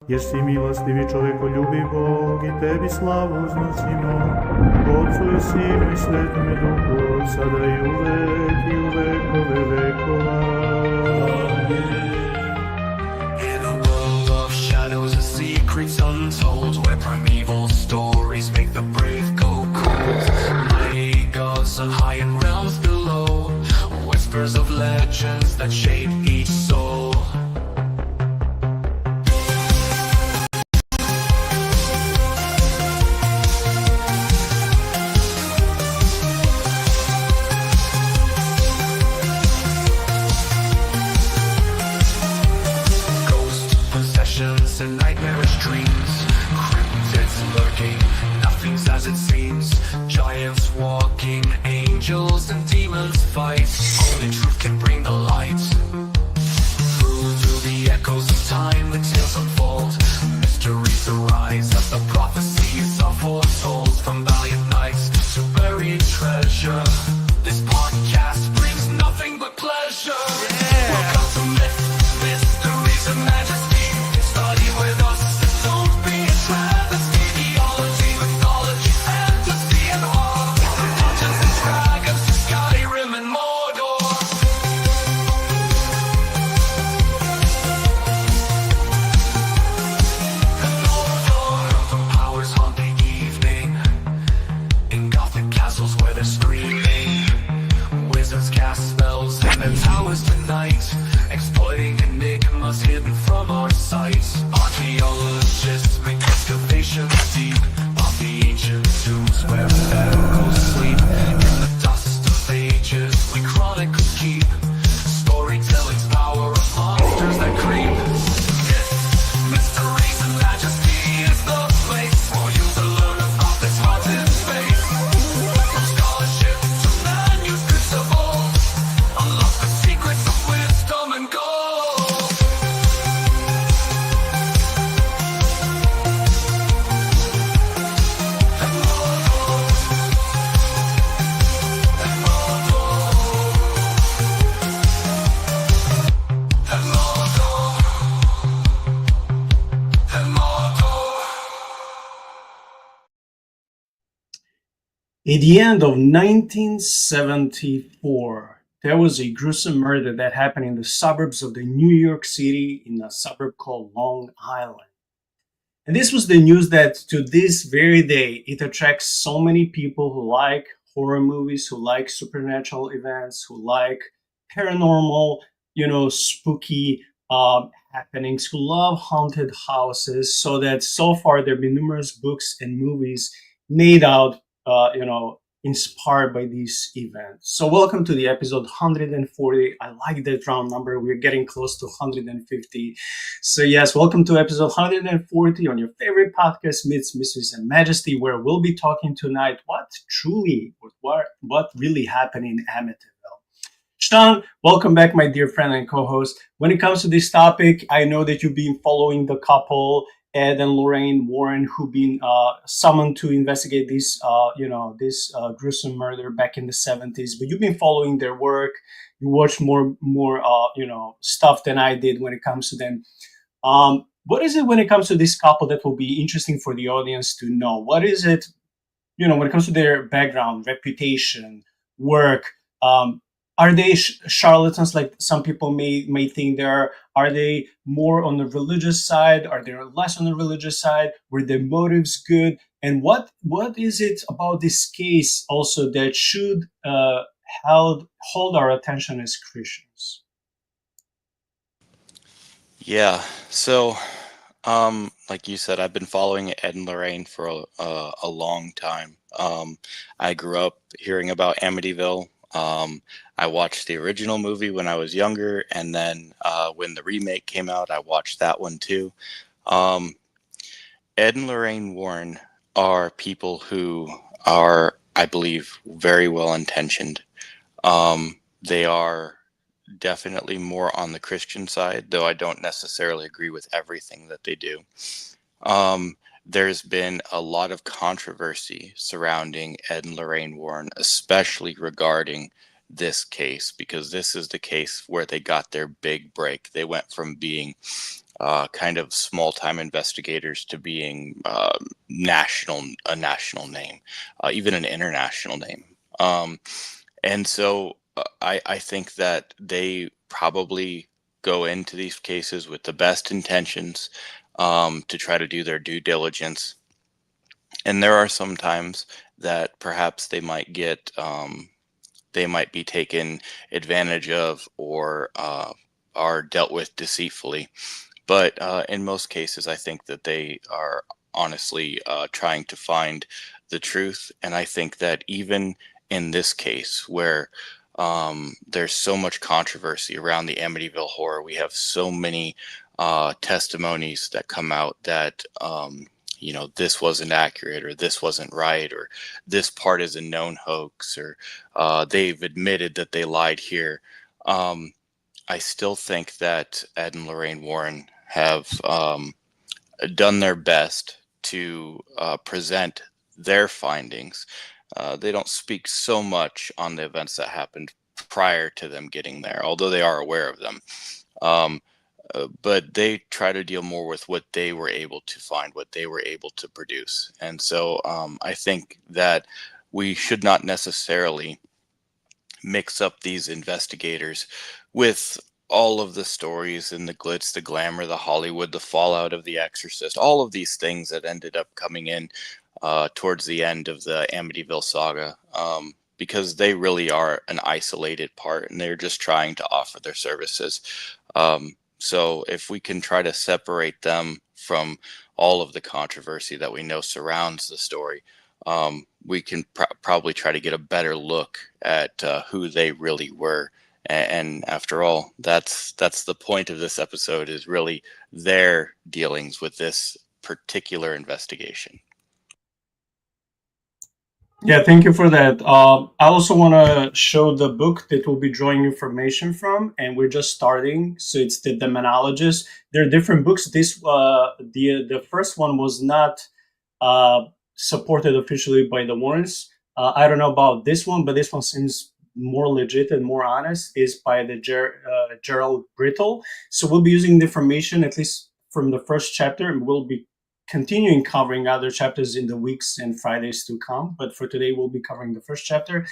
Jer si milostivi čovekoljubiv Bog i tebi slavu uznosimo, Otcu i Sinu i Svetome Duhu, sada i u vekove vekova. In a world of shadows and secrets untold, where primeval stories make the brave go cold, mighty gods on high and realms below, whispers of legends that shape each soul. And nightmarish dreams, cryptids lurking, nothing's as it seems, giants walking, angels and demons fight, only truth can bring the light. Through the echoes of time, the tales unfold, mysteries arise as the prophecies are foretold, from valiant knights to buried treasure, this podcast brings nothing but pleasure. Welcome to Mysteries and Majesty. Study with us, don't be a travesty. Theology, mythology, fantasy, and horror. Dungeons and dragons, Skyrim and Mordor. And Mordor, powers haunt the evening. In gothic castles where they're screaming. Wizards cast spells in their towers tonight, exploiting enigmas hidden from our sight. Archaeologists make excavations deep of the ancient tombs where pharaohs sleep. In the dust of ages we chronicles keep, storytelling's power of monsters that creep. Mysteries and Majesty is the place for you to learn about this haunted space. From scholarship to manuscripts of old, unlock the secrets of wisdom and gold. At the end of 1974, there was a gruesome murder that happened in the suburbs of the New York City in a suburb called Long Island. And this was the news that to this very day, it attracts so many people who like horror movies, who like supernatural events, who like paranormal, spooky happenings, who love haunted houses. So that so far there have been numerous books and movies made out inspired by these events. So welcome to the episode 140. I like that round number. We're getting close to 150. So yes, welcome to episode 140 on your favorite podcast, Myths, Mysteries, and Majesty, where we'll be talking tonight what really happened in Amityville. Shaun, welcome back, my dear friend and co-host. When it comes to this topic, I know that you've been following the couple Ed and Lorraine Warren, who've been summoned to investigate this gruesome murder back in the 70s. But you've been following their work. You watched more stuff than I did when it comes to them. What is it when it comes to this couple that will be interesting for the audience to know? What is it, when it comes to their background, reputation, work? Are they charlatans like some people may think they are? Are they more on the religious side? Are they less on the religious side? Were their motives good? And what is it about this case also that should hold our attention as Christians? Yeah, so like you said, I've been following Ed and Lorraine for a long time. I grew up hearing about Amityville. I watched the original movie when I was younger, and then when the remake came out, I watched that one too. Ed and Lorraine Warren are people who are, I believe, very well intentioned. They are definitely more on the Christian side, though I don't necessarily agree with everything that they do. There's been a lot of controversy surrounding Ed and Lorraine Warren, especially regarding this case, because this is the case where they got their big break. They went from being kind of small-time investigators to being a national name, even an international name. And so I think that they probably go into these cases with the best intentions, to try to do their due diligence. And there are some times that perhaps they might be taken advantage of, or are dealt with deceitfully. But in most cases, I think that they are honestly trying to find the truth. And I think that even in this case, where there's so much controversy around the Amityville horror, we have so many testimonies that come out that, this wasn't accurate, or this wasn't right, or this part is a known hoax, or they've admitted that they lied here. I still think that Ed and Lorraine Warren have done their best to present their findings. They don't speak so much on the events that happened prior to them getting there, although they are aware of them. But they try to deal more with what they were able to find, what they were able to produce. And so I think that we should not necessarily mix up these investigators with all of the stories and the glitz, the glamour, the Hollywood, the fallout of The Exorcist, all of these things that ended up coming in towards the end of the Amityville saga, because they really are an isolated part, and they're just trying to offer their services. So if we can try to separate them from all of the controversy that we know surrounds the story, we can probably try to get a better look at who they really were. And after all, that's the point of this episode, is really their dealings with this particular investigation. Yeah, thank you for that. I also want to show the book that we'll be drawing information from, and we're just starting. So it's the Demonologist. There are different books. The first one was not supported officially by the Warrens. I don't know about this one, but this one seems more legit and more honest. Is by the Gerald Brittle. So we'll be using the information at least from the first chapter, and we'll be continuing covering other chapters in the weeks and Fridays to come. But for today, we'll be covering the first chapter.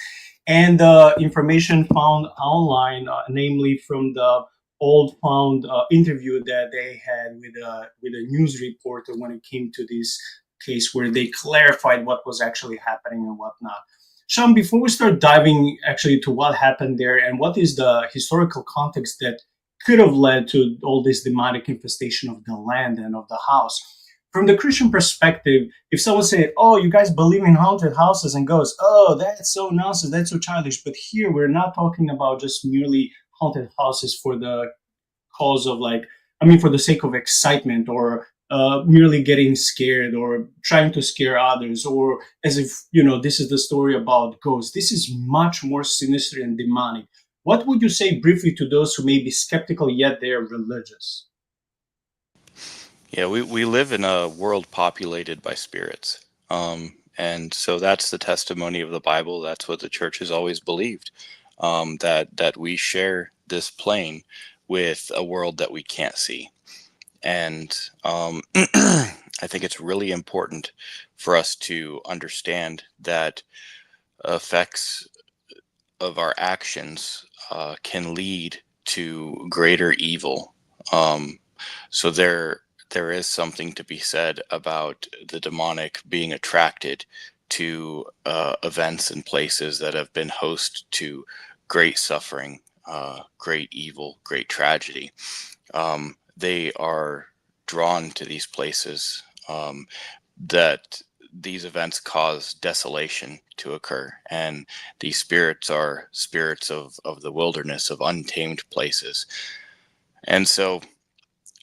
And the information found online, namely from the old found interview that they had with a news reporter when it came to this case, where they clarified what was actually happening and whatnot. Shaun, before we start diving actually to what happened there and what is the historical context that could have led to all this demonic infestation of the land and of the house, from the Christian perspective, if someone said, "Oh, you guys believe in haunted houses and ghosts," oh, that's so nonsense, that's so childish. But here we're not talking about just merely haunted houses for the cause of for the sake of excitement, or merely getting scared or trying to scare others, or as if, this is the story about ghosts. This is much more sinister and demonic. What would you say briefly to those who may be skeptical yet they are religious? Yeah, we live in a world populated by spirits. And so that's the testimony of the Bible. That's what the church has always believed, that we share this plane with a world that we can't see. And I think it's really important for us to understand that effects of our actions can lead to greater evil. So there is something to be said about the demonic being attracted to events and places that have been host to great suffering, great evil, great tragedy. They are drawn to these places, that these events cause desolation to occur. And these spirits are spirits of the wilderness, of untamed places. And so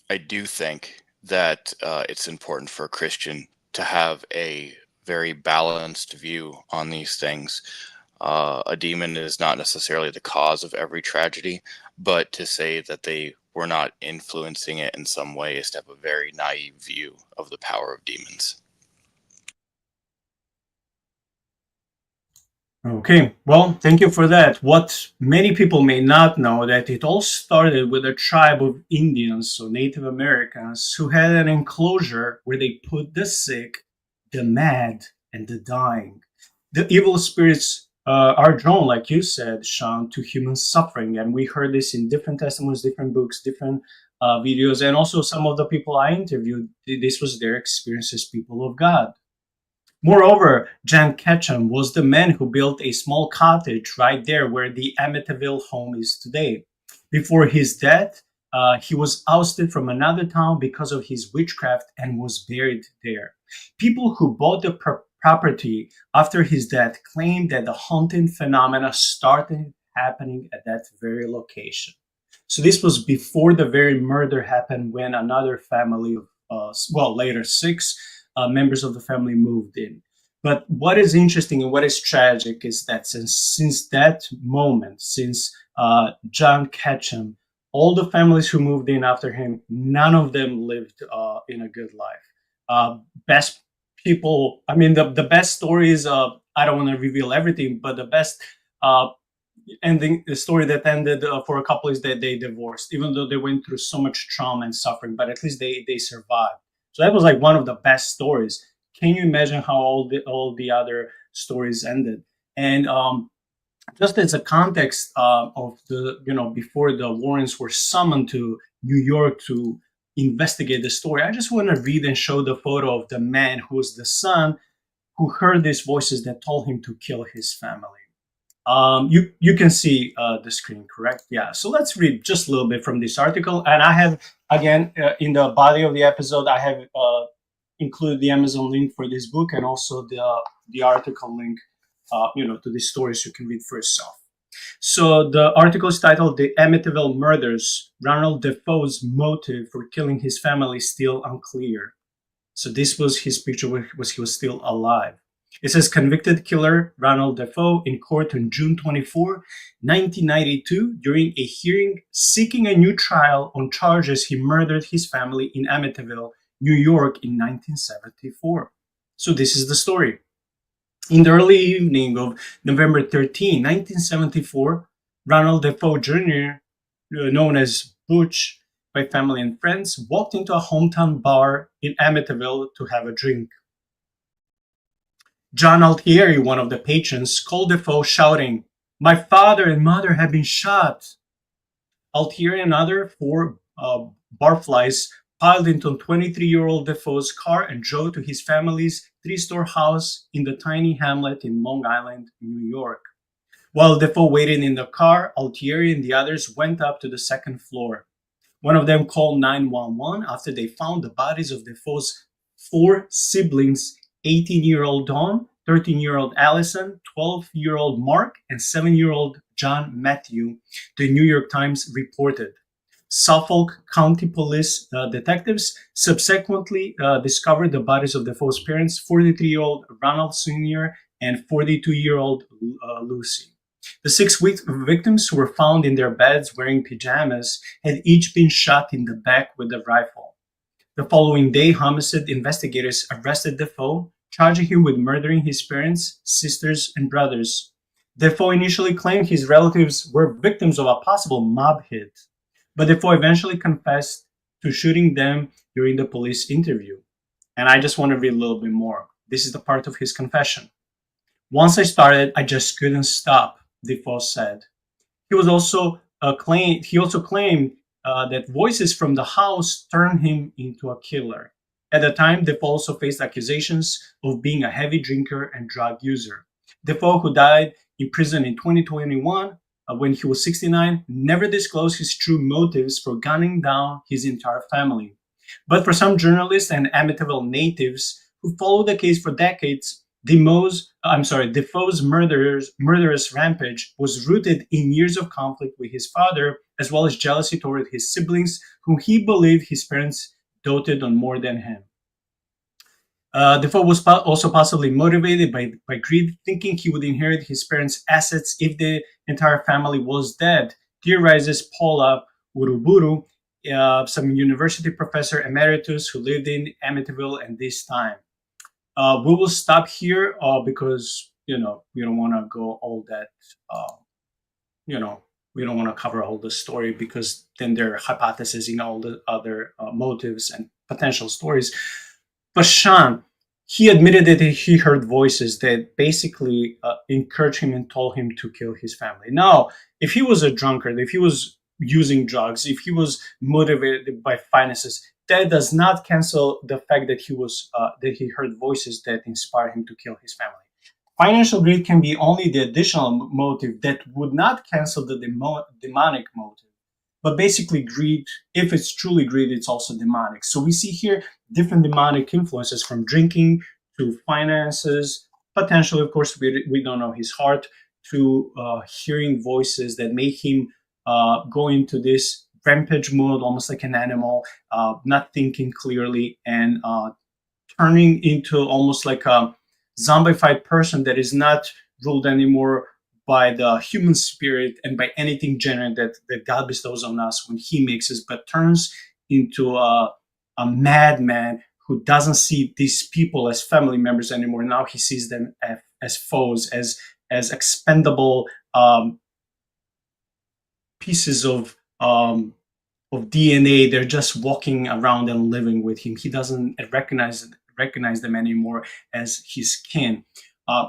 I do think that it's important for a Christian to have a very balanced view on these things. A demon is not necessarily the cause of every tragedy, but to say that they were not influencing it in some way is to have a very naive view of the power of demons. Okay, well, thank you for that. What many people may not know that it all started with a tribe of Indians, so Native Americans, who had an enclosure where they put the sick, the mad, and the dying. The evil spirits are drawn, like you said, Sean, to human suffering, and we heard this in different testimonies, different books, different videos, and also some of the people I interviewed. This was their experience as people of God. Moreover, Jan Ketchum was the man who built a small cottage right there where the Amityville home is today. Before his death, he was ousted from another town because of his witchcraft and was buried there. People who bought the property after his death claimed that the haunting phenomena started happening at that very location. So this was before the very murder happened when another family of, well, later six members of the family moved in. But what is interesting and what is tragic is that since that moment, since John Ketchum, all the families who moved in after him, none of them lived in a good life. Best people, I mean, the best stories, I don't want to reveal everything, but the best uh, ending, the story that ended for a couple is that they divorced, even though they went through so much trauma and suffering, but at least they survived. So that was like one of the best stories. Can you imagine how all the other stories ended? And just as a context of the, before the Warrens were summoned to New York to investigate the story, I just want to read and show the photo of the man who was the son who heard these voices that told him to kill his family. You can see the screen, correct? Yeah. So let's read just a little bit from this article, and I have again in the body of the episode I have included the Amazon link for this book and also the article link, to the stories you can read for yourself. So the article is titled "The Amityville Murders: Ronald Defoe's Motive for Killing His Family Still Unclear." So this was his picture when he was still alive. It says convicted killer Ronald Defoe in court on June 24, 1992, during a hearing seeking a new trial on charges he murdered his family in Amityville, New York in 1974. So this is the story. In the early evening of November 13, 1974, Ronald Defoe Jr., known as Butch by family and friends, walked into a hometown bar in Amityville to have a drink. John Altieri, one of the patrons, called Defoe, shouting, "My father and mother have been shot." Altieri and other four barflies piled into 23-year-old Defoe's car and drove to his family's three-store house in the tiny hamlet in Long Island, New York. While Defoe waited in the car, Altieri and the others went up to the second floor. One of them called 911 after they found the bodies of Defoe's four siblings: 18-year-old Dawn, 13-year-old Allison, 12-year-old Mark, and 7-year-old John Matthew, the New York Times reported. Suffolk County Police detectives subsequently discovered the bodies of Defoe's parents, 43-year-old Ronald Sr. and 42-year-old Lucy. The six victims, who were found in their beds wearing pajamas, had each been shot in the back with a rifle. The following day, homicide investigators arrested Defoe, charging him with murdering his parents, sisters, and brothers. Defoe initially claimed his relatives were victims of a possible mob hit, but Defoe eventually confessed to shooting them during the police interview. And I just want to read a little bit more. This is the part of his confession. "Once I started, I just couldn't stop," Defoe said. He also claimed that voices from the house turned him into a killer. At the time, Defoe also faced accusations of being a heavy drinker and drug user. Defoe, who died in prison in 2021 when he was 69, never disclosed his true motives for gunning down his entire family. But for some journalists and Amityville natives who followed the case for decades, Defoe's murderous rampage was rooted in years of conflict with his father, as well as jealousy toward his siblings, whom he believed his parents doted on more than him. Defoe was also possibly motivated by greed, thinking he would inherit his parents' assets if the entire family was dead, theorizes Paula Uruburu, some university professor emeritus who lived in Amityville at this time. We will stop here because we don't want to go all that, you know, we don't want to cover all the story because then they're hypothesizing all the other motives and potential stories. But Shaun, he admitted that he heard voices that basically encouraged him and told him to kill his family. Now, if he was a drunkard, if he was using drugs, if he was motivated by finances, that does not cancel the fact that he heard voices that inspired him to kill his family. Financial greed can be only the additional motive that would not cancel the demonic motive. But basically, greed, if it's truly greed, it's also demonic. So we see here different demonic influences from drinking to finances, potentially, of course, we don't know his heart, to hearing voices that make him go into this rampage mode, almost like an animal, not thinking clearly, and turning into almost like a zombified person that is not ruled anymore by the human spirit and by anything genuine that God bestows on us when He makes us, but turns into a madman who doesn't see these people as family members anymore. Now he sees them as foes, as expendable pieces of DNA. They're just walking around and living with him. He doesn't recognize them anymore as his kin.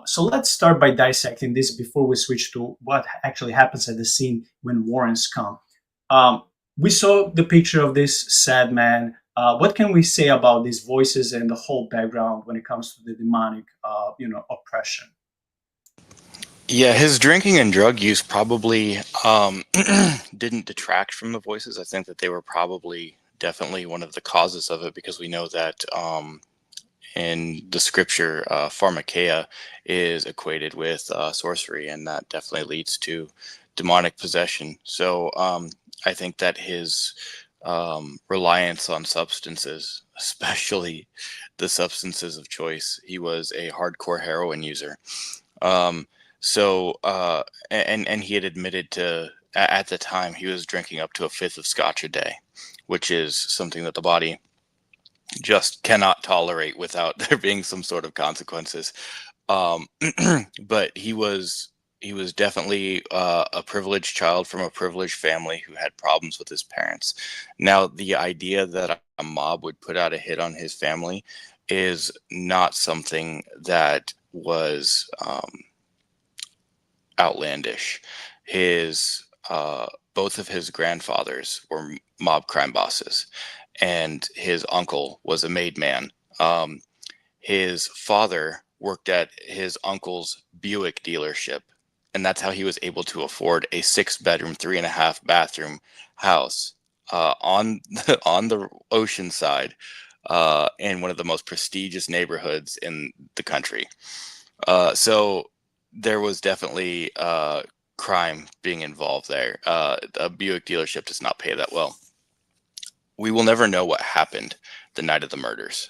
So let's start by dissecting this before we switch to what actually happens at the scene when Warrens come. We saw the picture of this sad man. What can we say about these voices and the whole background when it comes to the demonic, oppression? Yeah, his drinking and drug use probably didn't detract from the voices. I think that they were probably definitely one of the causes of it, because we know that in the scripture, pharmakeia is equated with sorcery, and that definitely leads to demonic possession. So I think that his reliance on substances, especially the substances of choice, he was a hardcore heroin user. And he had admitted to, at the time, he was drinking up to a fifth of scotch a day, which is something that the body just cannot tolerate without there being some sort of consequences. But he was definitely a privileged child from a privileged family who had problems with his parents. Now, the idea that a mob would put out a hit on his family is not something that was outlandish. His both of his grandfathers were mob crime bosses, and his uncle was a made man. His father worked at his uncle's Buick dealership, and that's how he was able to afford a 6-bedroom, 3.5-bathroom house on the ocean side in one of the most prestigious neighborhoods in the country. So there was definitely crime being involved there. A Buick dealership does not pay that well. We will never know what happened the night of the murders.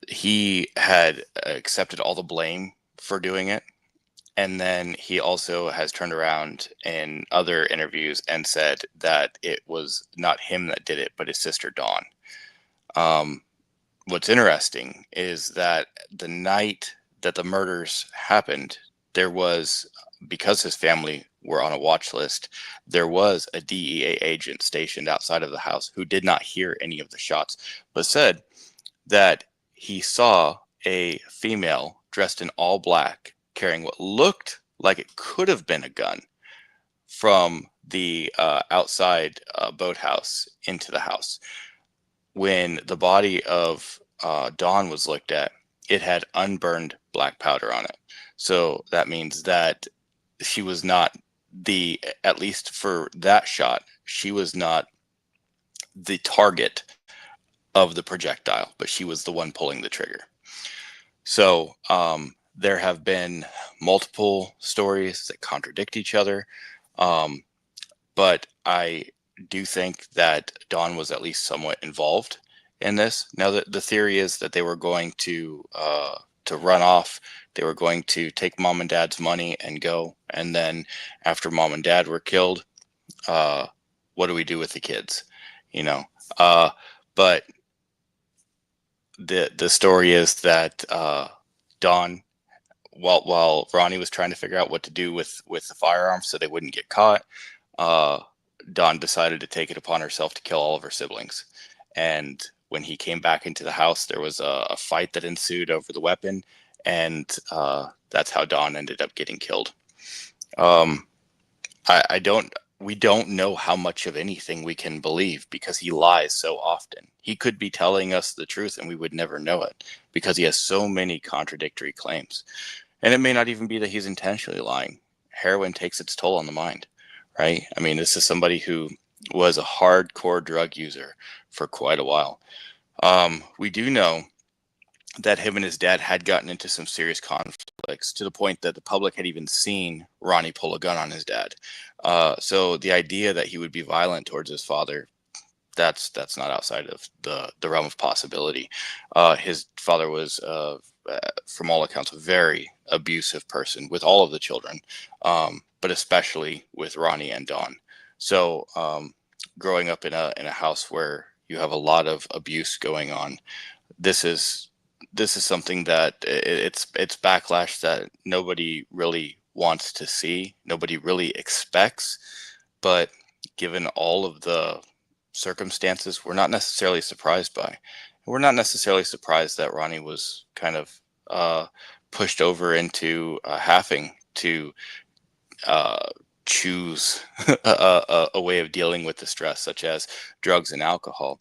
He had accepted all the blame for doing it. And then he also has turned around in other interviews and said that it was not him that did it, but his sister Dawn. What's interesting is that the night that the murders happened, there was, because his family were on a watch list, there was a DEA agent stationed outside of the house who did not hear any of the shots, but said that he saw a female dressed in all black carrying what looked like it could have been a gun from the outside boathouse into the house. When the body of Dawn was looked at, it had unburned black powder on it. So that means that she was not at least for that shot, she was not the target of the projectile, but she was the one pulling the trigger. So there have been multiple stories that contradict each other. But I do think that Dawn was at least somewhat involved in this. Now, the theory is that they were going to run off. They were going to take mom and dad's money and go. And then after mom and dad were killed, what do we do with the kids? But the story is that Dawn while Ronnie was trying to figure out what to do with the firearm so they wouldn't get caught, Dawn decided to take it upon herself to kill all of her siblings. And when he came back into the house, there was a fight that ensued over the weapon, and that's how Dawn ended up getting killed. We don't know how much of anything we can believe because he lies so often. He could be telling us the truth and we would never know it because he has so many contradictory claims. And it may not even be that he's intentionally lying. Heroin takes its toll on the mind, right? I mean, this is somebody who was a hardcore drug user for quite a while. We do know that him and his dad had gotten into some serious conflicts to the point that the public had even seen Ronnie pull a gun on his dad. So the idea that he would be violent towards his father, that's not outside of the realm of possibility. His father was, from all accounts, a very abusive person with all of the children, but especially with Ronnie and Dawn. So growing up in a house where you have a lot of abuse going on, this is something that it's backlash that nobody really wants to see, nobody really expects, but given all of the circumstances, we're not necessarily surprised by. We're not necessarily surprised that Ronnie was kind of pushed over into having to choose a way of dealing with the stress, such as drugs and alcohol.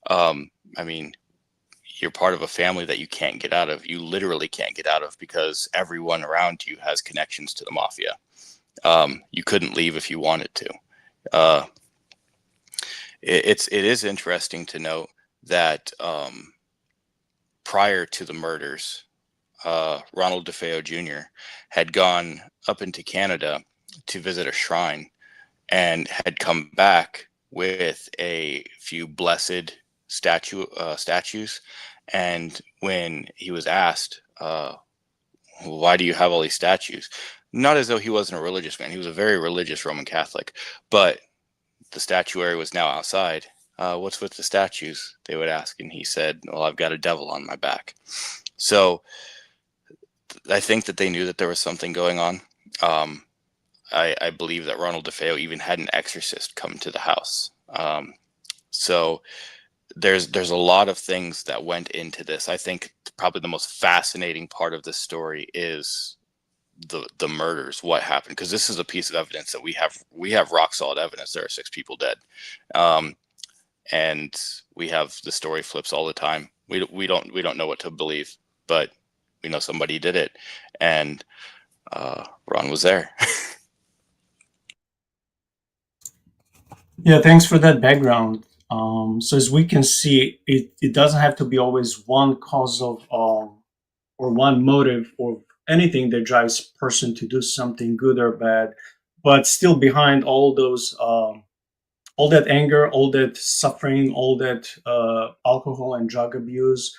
I mean, you're part of a family that you can't get out of. You literally can't get out of because everyone around you has connections to the mafia. You couldn't leave if you wanted to. It is interesting to note that prior to the murders, Ronald DeFeo Jr. had gone up into Canada to visit a shrine and had come back with a few blessed statues. And when he was asked, why do you have all these statues? Not as though he wasn't a religious man. He was a very religious Roman Catholic, but the statuary was now outside. What's with the statues? They would ask. And he said, well, I've got a devil on my back. So I think that they knew that there was something going on. I believe that Ronald DeFeo even had an exorcist come to the house. So there's a lot of things that went into this. I think probably the most fascinating part of this story is the murders, what happened, because this is a piece of evidence that we have rock solid evidence. There are 6 people dead, and we have the story flips all the time. We don't know what to believe, but we know somebody did it, and Ron was there. Yeah, thanks for that background. So as we can see, it doesn't have to be always one cause of or one motive or anything that drives a person to do something good or bad, but still behind all those, all that anger, all that suffering, all that alcohol and drug abuse,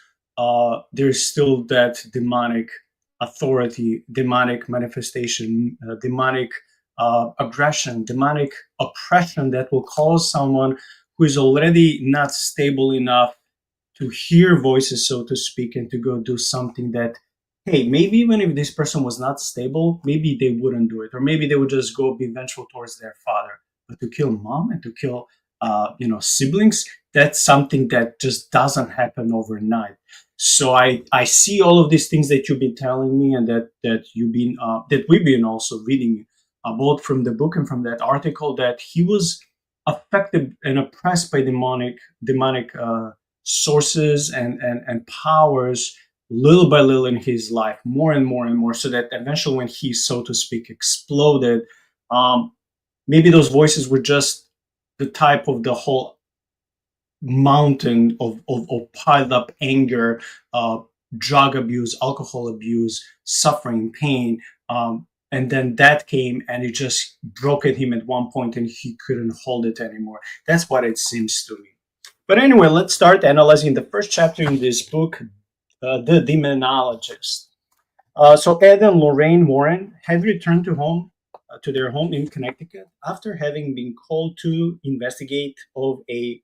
there's still that demonic authority, demonic manifestation, demonic aggression, demonic oppression that will cause someone who is already not stable enough to hear voices, so to speak, and to go do something that, hey, maybe even if this person was not stable, maybe they wouldn't do it, or maybe they would just go be vengeful towards their father. But to kill mom and to kill, siblings, that's something that just doesn't happen overnight. So I see all of these things that you've been telling me, and that you've been that we've been also reading, both from the book and from that article, that he was affected and oppressed by demonic sources and powers little by little in his life, more and more and more, so that eventually when he, so to speak, exploded, maybe those voices were just the type of the whole mountain of piled up anger, drug abuse, alcohol abuse, suffering, pain, and then that came and it just broke at him at one point and he couldn't hold it anymore. That's what it seems to me. But anyway, let's start analyzing the first chapter in this book, The Demonologist. So Ed and Lorraine Warren had returned to their home in Connecticut after having been called to investigate of a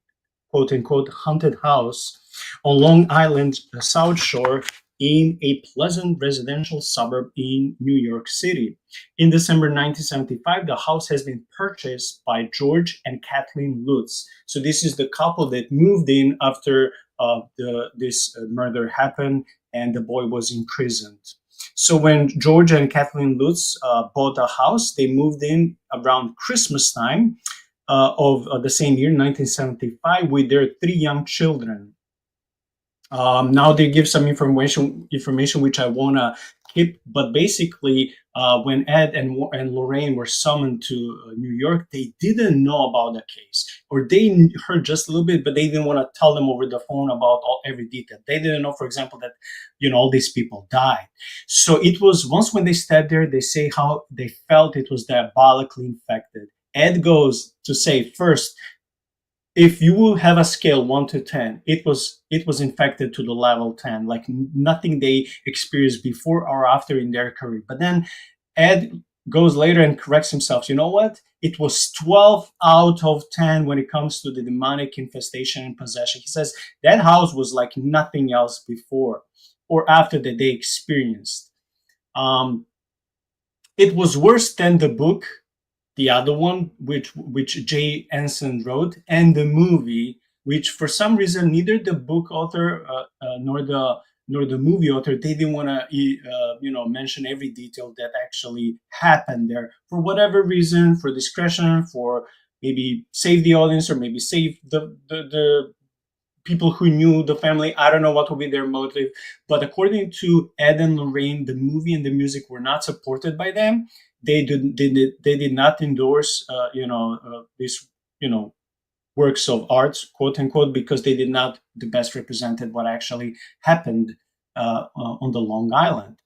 quote-unquote haunted house on Long Island South Shore in a pleasant residential suburb in New York City. In December 1975, the house has been purchased by George and Kathleen Lutz. So this is the couple that moved in after this murder happened and the boy was imprisoned. So when George and Kathleen Lutz bought the house, they moved in around Christmas time of the same year, 1975, with their 3 young children. Now they give some information which I wanna keep, but basically, when Ed and Lorraine were summoned to New York, they didn't know about the case, or they heard just a little bit, but they didn't want to tell them over the phone about every detail. They didn't know, for example, that all these people died. So it was once when they stepped there, they say how they felt it was diabolically infected. Ed goes to say first, if you will have a scale 1 to 10, it was infected to the level 10, like nothing they experienced before or after in their career. But then Ed goes later and corrects himself. You know what? It was 12 out of 10 when it comes to the demonic infestation and possession. He says that house was like nothing else before or after that they experienced. It was worse than the book, the other one, which Jay Anson wrote, and the movie, which for some reason neither the book author nor the movie author, they didn't want to mention every detail that actually happened there for whatever reason, for discretion, for maybe save the audience or maybe save the people who knew the family. I don't know what would be their motive, but according to Ed and Lorraine, the movie and the music were not supported by them. They did not endorse these works of art, quote unquote, because they did not the best represented what actually happened on the Long Island.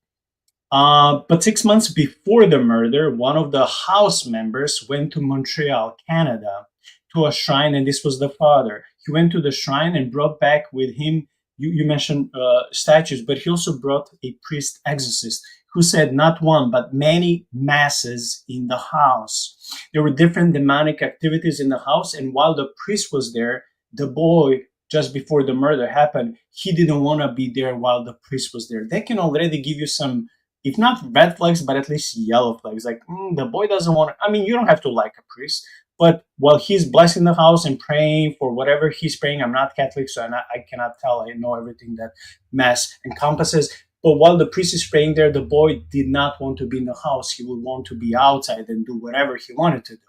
But 6 months before the murder, one of the house members went to Montreal, Canada, to a shrine, and this was the father. He went to the shrine and brought back with him, you mentioned statues, but he also brought a priest exorcist who said not one, but many masses in the house. There were different demonic activities in the house, and while the priest was there, the boy, just before the murder happened, he didn't want to be there while the priest was there. They can already give you some, if not red flags, but at least yellow flags. Like, the boy doesn't want to, I mean, you don't have to like a priest, but while he's blessing the house and praying for whatever he's praying, I'm not Catholic, so I cannot tell. I know everything that Mass encompasses. But while the priest is praying there, the boy did not want to be in the house. He would want to be outside and do whatever he wanted to do.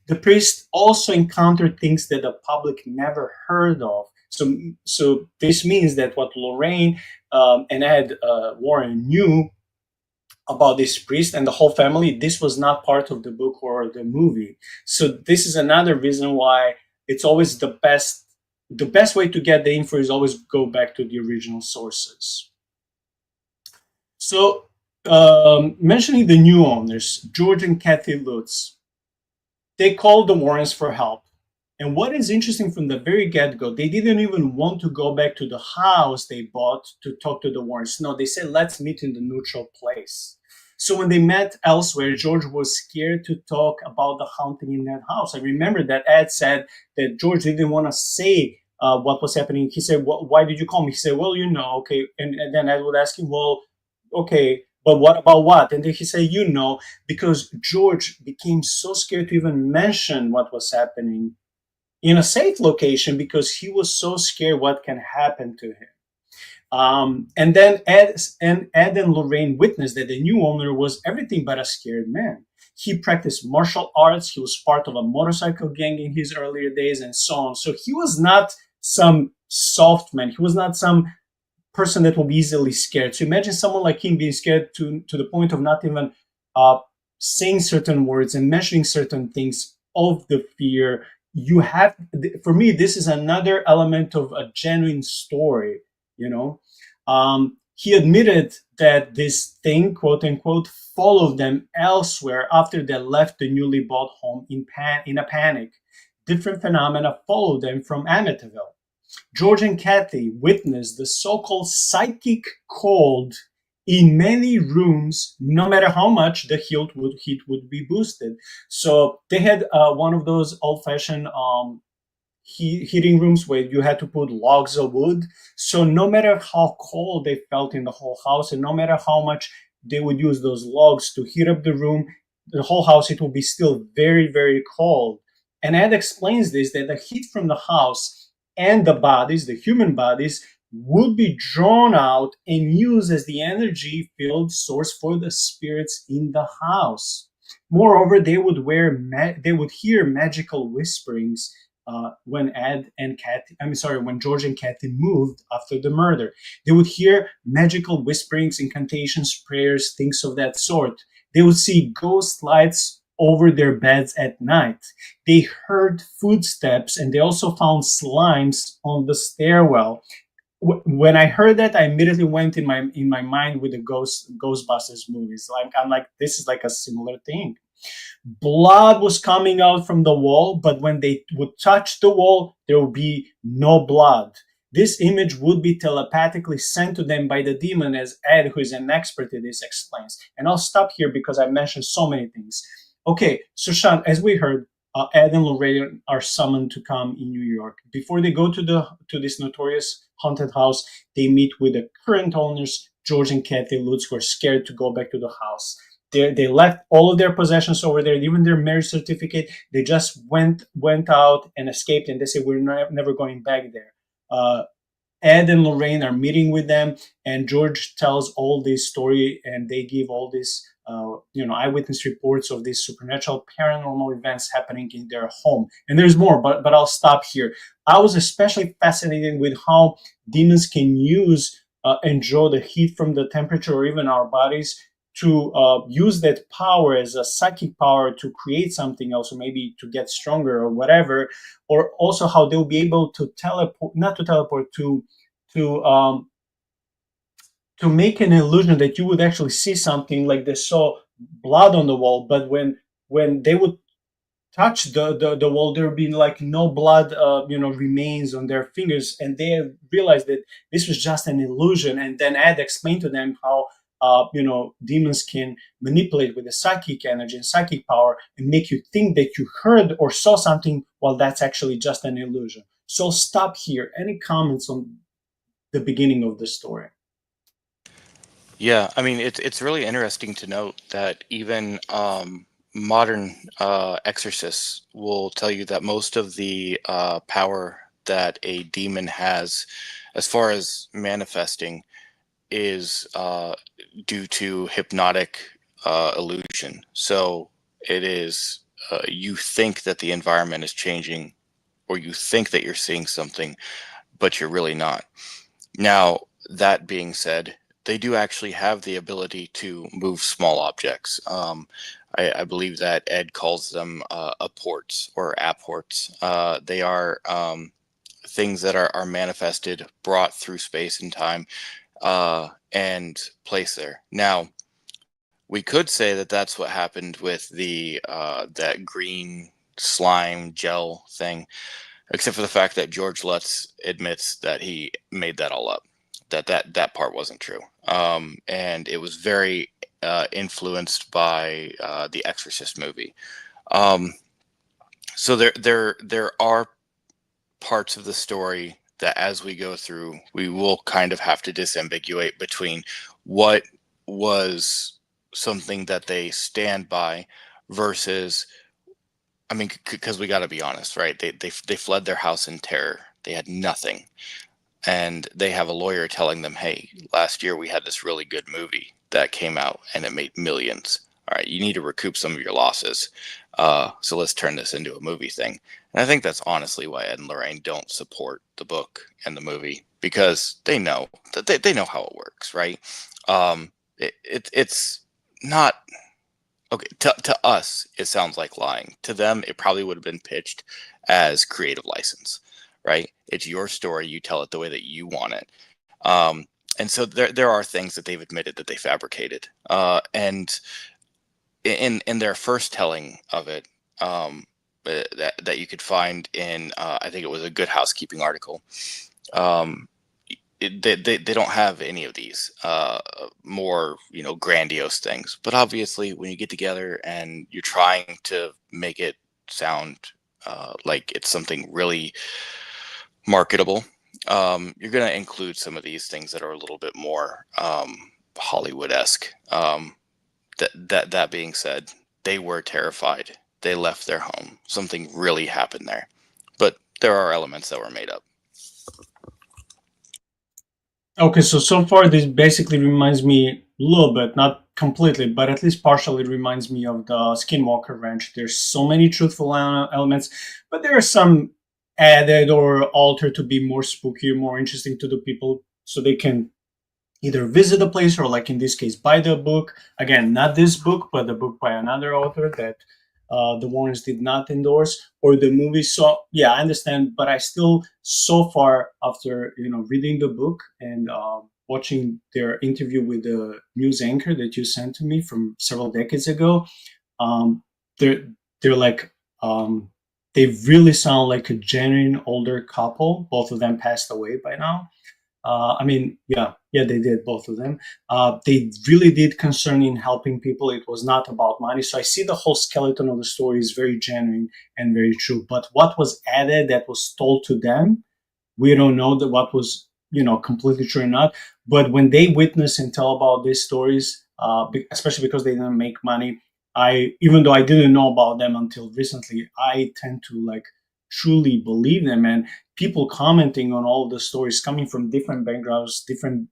The priest also encountered things that the public never heard of. So this means that what Lorraine and Ed Warren knew about this priest and the whole family, this was not part of the book or the movie. So this is another reason why it's always the best way to get the info is always go back to the original sources. So mentioning the new owners, George and Kathy Lutz, they called the Warrens for help. And what is interesting from the very get-go, they didn't even want to go back to the house they bought to talk to the Warrens. No, they said, let's meet in the neutral place. So when they met elsewhere, George was scared to talk about the haunting in that house. I remember that Ed said that George didn't want to say what was happening. He said, why did you call me? He said, well, okay. And then Ed would ask him, well, okay, but what about what? And then he said, because George became so scared to even mention what was happening in a safe location because he was so scared what can happen to him. And then Ed and Lorraine witnessed that the new owner was everything but a scared man. He practiced martial arts. He was part of a motorcycle gang in his earlier days and so on. So he was not some soft man. He was not some person that will be easily scared. So imagine someone like him being scared to the point of not even saying certain words and mentioning certain things of the fear. For me, this is another element of a genuine story, He admitted that this thing, quote unquote, followed them elsewhere after they left the newly bought home in a panic. Different phenomena followed them from Amityville. George and Kathy witnessed the so-called psychic cold in many rooms, no matter how much the heat would be boosted. So they had one of those old-fashioned heating rooms where you had to put logs of wood. So no matter how cold they felt in the whole house, and no matter how much they would use those logs to heat up the room, the whole house, it would be still very, very cold. And Ed explains this, that the heat from the house and the bodies, the human bodies, would be drawn out and used as the energy filled source for the spirits in the house. Moreover, they would hear magical whisperings when when George and Kathy moved after the murder. They would hear magical whisperings, incantations, prayers, things of that sort. They would see ghost lights over their beds at night. They heard footsteps, and they also found slimes on the stairwell. When I heard that, I immediately went in my mind with the Ghostbusters movies. Like, I'm like, this is like a similar thing. Blood was coming out from the wall, but when they would touch the wall, there would be no blood. This image would be telepathically sent to them by the demon, as Ed, who is an expert in this, explains. And I'll stop here because I mentioned so many things. Okay, so Shaun, as we heard, Ed and Lorraine are summoned to come in New York. Before they go to this notorious haunted house, they meet with the current owners, George and Kathy Lutz, who are scared to go back to the house. They left all of their possessions over there, even their marriage certificate. They just went out and escaped, and they say, we're never going back there. Ed and Lorraine are meeting with them, and George tells all this story, and they give all this eyewitness reports of these supernatural paranormal events happening in their home. And there's more, but I'll stop here. I was especially fascinated with how demons can use and draw the heat from the temperature or even our bodies to use that power as a psychic power to create something else, or maybe to get stronger or whatever, or also how they'll be able to to make an illusion that you would actually see something, like they saw blood on the wall, but when they would touch the wall, there would be like no blood remains on their fingers, and they realized that this was just an illusion. And then Ed explained to them how demons can manipulate with the psychic energy and psychic power and make you think that you heard or saw something while that's actually just an illusion. So stop here. Any comments on the beginning of the story? Yeah, I mean, it's really interesting to note that even modern exorcists will tell you that most of the power that a demon has, as far as manifesting, is due to hypnotic illusion. So it is you think that the environment is changing, or you think that you're seeing something, but you're really not. Now, that being said, they do actually have the ability to move small objects. I believe that Ed calls them apports or apports. They are things that are manifested, brought through space and time, and placed there. Now, we could say that that's what happened with the that green slime gel thing, except for the fact that George Lutz admits that he made that all up. That part wasn't true, and it was very influenced by the Exorcist movie. So there are parts of the story that, as we go through, we will kind of have to disambiguate between what was something that they stand by versus, I mean, because we got to be honest, right? They fled their house in terror. They had nothing. And they have a lawyer telling them, hey, last year we had this really good movie that came out and it made millions. All right, you need to recoup some of your losses. So let's turn this into a movie thing. And I think that's honestly why Ed and Lorraine don't support the book and the movie, because they know that they know how it works, right? It's not okay to us. It sounds like lying. To them, it probably would have been pitched as creative license. Right? It's your story. You tell it the way that you want it. And so there are things that they've admitted that they fabricated. And in their first telling of it, that you could find in, I think it was a Good Housekeeping article. They don't have any of these more grandiose things. But obviously, when you get together and you're trying to make it sound like it's something really marketable. You're going to include some of these things that are a little bit more Hollywood-esque. That being said, they were terrified. They left their home. Something really happened there. But there are elements that were made up. Okay, so far this basically reminds me a little bit, not completely, but at least partially reminds me of the Skinwalker Ranch. There's so many truthful elements, but there are some added or altered to be more spooky, more interesting to the people, so they can either visit the place or, like in this case, buy the book. Again, not this book, but the book by another author that the Warrens did not endorse, or the movie. So yeah, I understand, but I still, so far, after reading the book and watching their interview with the news anchor that you sent to me from several decades ago, um, they're like they really sound like a genuine older couple. Both of them passed away by now. I mean, yeah, they did, both of them. They really did concern in helping people. It was not about money. So I see the whole skeleton of the story is very genuine and very true. But what was added that was told to them, we don't know that what was, completely true or not. But when they witness and tell about these stories, especially because they didn't make money, even though I didn't know about them until recently, I tend to like truly believe them. And people commenting on all the stories coming from different backgrounds, different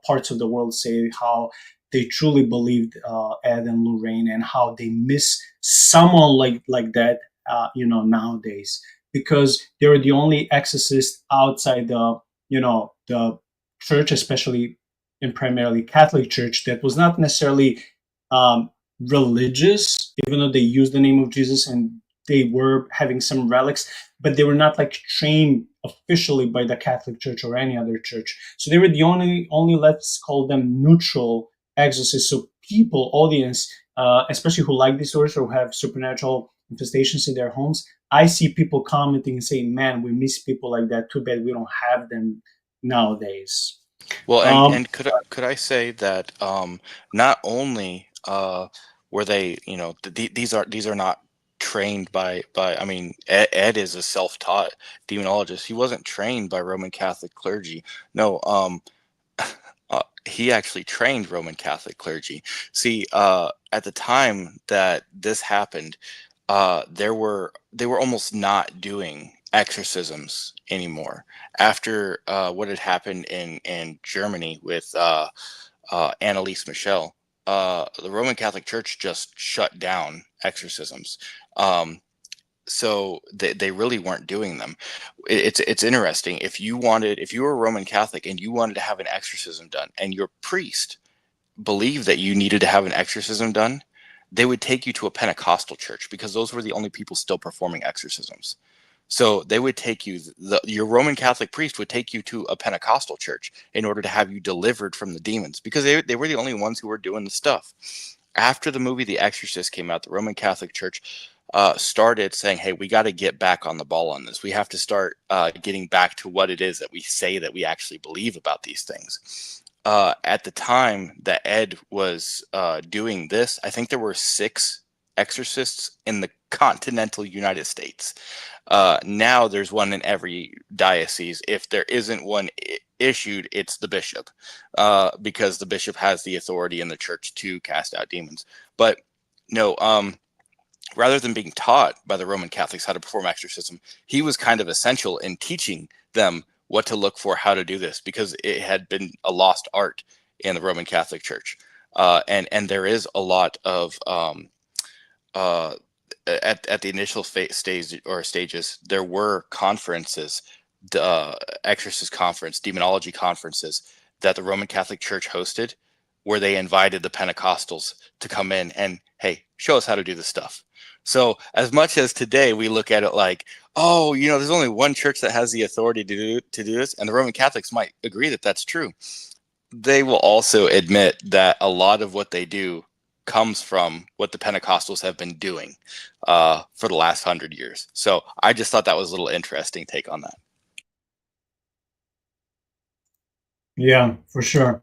parts of the world, say how they truly believed Ed and Lorraine, and how they miss someone like that, nowadays, because they were the only exorcist outside the church, especially in primarily Catholic Church, that was not necessarily religious, even though they used the name of Jesus and they were having some relics, but they were not like trained officially by the Catholic Church or any other church. So they were the only let's call them neutral exorcists. So people, audience, especially who like these stories or have supernatural infestations in their homes, I see people commenting and saying, "Man, we miss people like that. Too bad we don't have them nowadays." Well, and could I say that not only were they, these are not trained by I mean, Ed is a self-taught demonologist. He wasn't trained by Roman Catholic clergy. No, he actually trained Roman Catholic clergy. See, at the time that this happened, they were almost not doing exorcisms anymore after what had happened in Germany with Anneliese Michel. The Roman Catholic Church just shut down exorcisms. So they really weren't doing them. It's interesting. If you were a Roman Catholic and you wanted to have an exorcism done, and your priest believed that you needed to have an exorcism done, they would take you to a Pentecostal church, because those were the only people still performing exorcisms. So they would take you, your Roman Catholic priest would take you to a Pentecostal church in order to have you delivered from the demons, because they were the only ones who were doing the stuff. After the movie The Exorcist came out, the Roman Catholic Church started saying, hey, we got to get back on the ball on this. We have to start getting back to what it is that we say that we actually believe about these things. At the time that Ed was doing this, I think there were 6 exorcists in the continental United States. Now there's one in every diocese. If there isn't one issued, it's the bishop, because the bishop has the authority in the church to cast out demons. But no, rather than being taught by the Roman Catholics how to perform exorcism, he was kind of essential in teaching them what to look for, how to do this, because it had been a lost art in the Roman Catholic Church. And there is a lot of at the initial stage or stages, there were conferences, exorcist conference, demonology conferences that the Roman Catholic Church hosted, where they invited the Pentecostals to come in and, hey, show us how to do this stuff. So as much as today we look at it like, oh, there's only one church that has the authority to do this, and the Roman Catholics might agree that that's true, they will also admit that a lot of what they do comes from what the Pentecostals have been doing for the last 100 years. So I just thought that was a little interesting take on that. Yeah, for sure.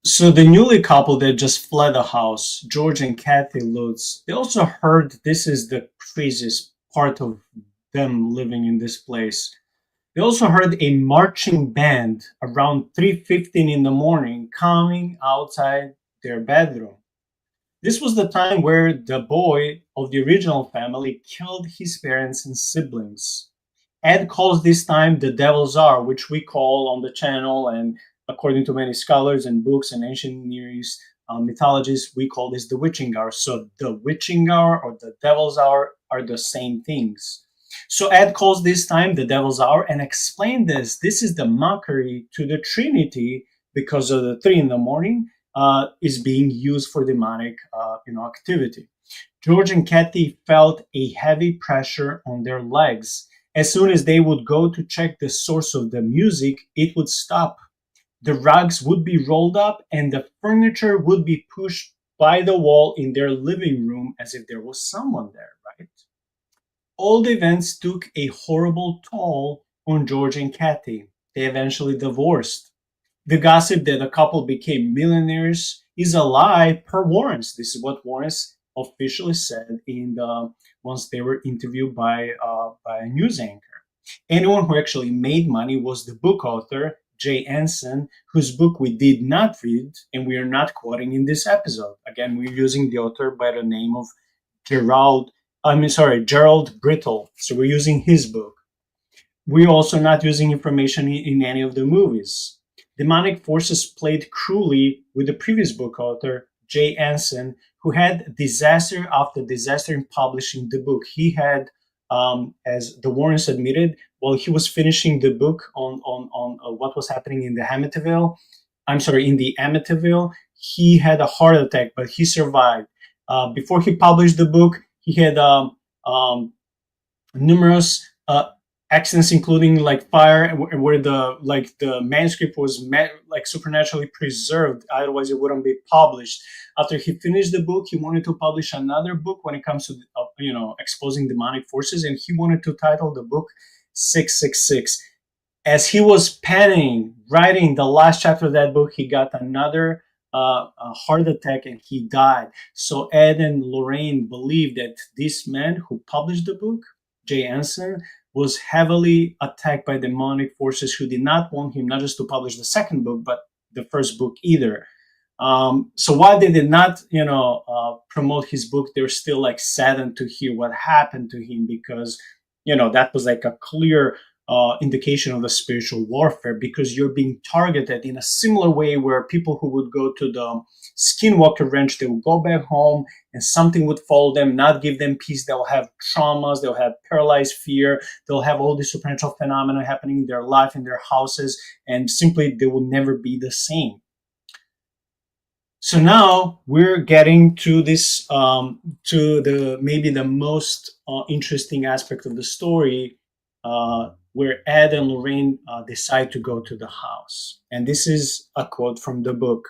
So the newly couple that just fled the house, George and Kathy Lutz, they also heard this is the craziest part of them living in this place. They also heard a marching band around 3:15 in the morning coming outside their bedroom. This was the time where the boy of the original family killed his parents and siblings. Ed calls this time the Devil's Hour, which we call on the channel, and according to many scholars and books and ancient Near East mythologies, we call this the witching hour. So the witching hour or the Devil's Hour are the same things. So Ed calls this time the Devil's Hour and explained this. This is the mockery to the Trinity because of the 3 in the morning is being used for demonic activity. George and Kathy felt a heavy pressure on their legs. As soon as they would go to check the source of the music, it would stop. The rugs would be rolled up and the furniture would be pushed by the wall in their living room as if there was someone there, right? All the events took a horrible toll on George and Kathy. They eventually divorced. The gossip that the couple became millionaires is a lie per Warrens. This is what Warrens officially said once they were interviewed by a news anchor. Anyone who actually made money was the book author, Jay Anson, whose book we did not read and we are not quoting in this episode. Again, we're using the author by the name of Gerald Brittle. So we're using his book. We're also not using information in any of the movies. Demonic forces played cruelly with the previous book author, Jay Anson, who had disaster after disaster in publishing the book. He had, as the Warrens admitted, while he was finishing the book on what was happening in the Amityville, he had a heart attack, but he survived. Before he published the book, he had numerous accidents, including like fire, where the manuscript was supernaturally preserved. Otherwise, it wouldn't be published. After he finished the book, he wanted to publish another book when it comes to exposing demonic forces, and he wanted to title the book 666. As he was penning, writing the last chapter of that book, he got another a heart attack and he died. So Ed and Lorraine believe that this man who published the book, Jay Anson, was heavily attacked by demonic forces who did not want him not just to publish the second book, but the first book either. So while they did not, promote his book, they're still like saddened to hear what happened to him, because, that was like a clear indication of a spiritual warfare, because you're being targeted in a similar way where people who would go to the Skinwalker Ranch, they would go back home and something would follow them, not give them peace. They'll have traumas, they'll have paralyzed fear, they'll have all these supernatural phenomena happening in their life, in their houses, and simply they will never be the same. So now we're getting to this, maybe the most interesting aspect of the story, where Ed and Lorraine decide to go to the house. And this is a quote from the book.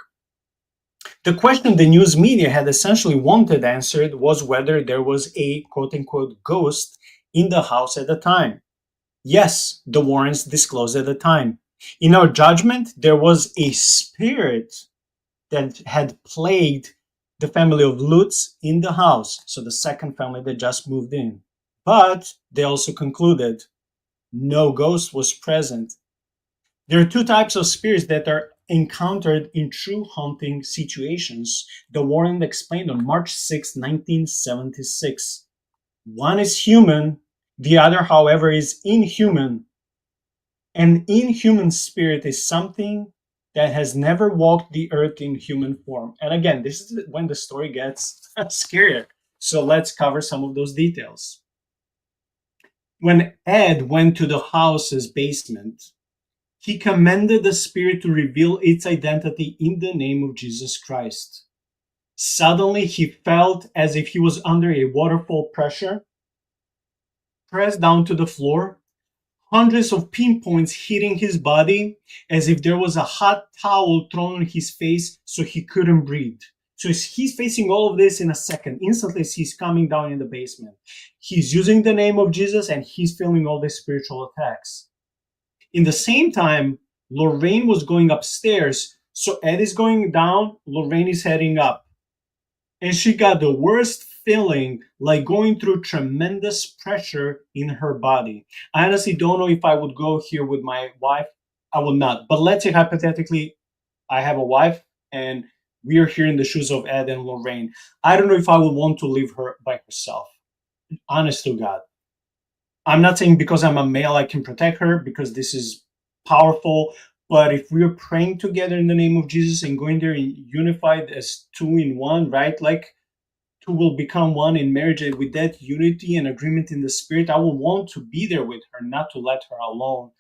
The question the news media had essentially wanted answered was whether there was a quote-unquote ghost in the house at the time. Yes, the Warrens disclosed at the time. In our judgment, there was a spirit that had plagued the family of Lutz in the house, so the second family that just moved in. But they also concluded no ghost was present. There are two types of spirits that are encountered in true haunting situations. The Warren explained on March 6, 1976. One is human, the other, however, is inhuman. An inhuman spirit is something that has never walked the earth in human form. And again, this is when the story gets scarier. So let's cover some of those details. When Ed went to the house's basement, he commanded the spirit to reveal its identity in the name of Jesus Christ. Suddenly, he felt as if he was under a waterfall pressure, pressed down to the floor, hundreds of pinpoints hitting his body, as if there was a hot towel thrown on his face so he couldn't breathe. So he's facing all of this in a second. Instantly, he's coming down in the basement. He's using the name of Jesus and he's feeling all these spiritual attacks. In the same time, Lorraine was going upstairs. So Ed is going down, Lorraine is heading up. And she got the worst feeling like going through tremendous pressure in her body. I honestly don't know if I would go here with my wife. I would not. But let's say hypothetically, I have a wife and we are here in the shoes of Ed and Lorraine. I don't know if I would want to leave her by herself. Honest to God. I'm not saying because I'm a male I can protect her, because this is powerful. But if we're praying together in the name of Jesus and going there unified as two in one, right? Like two will become one in marriage, and with that unity and agreement in the spirit, I will want to be there with her, not to let her alone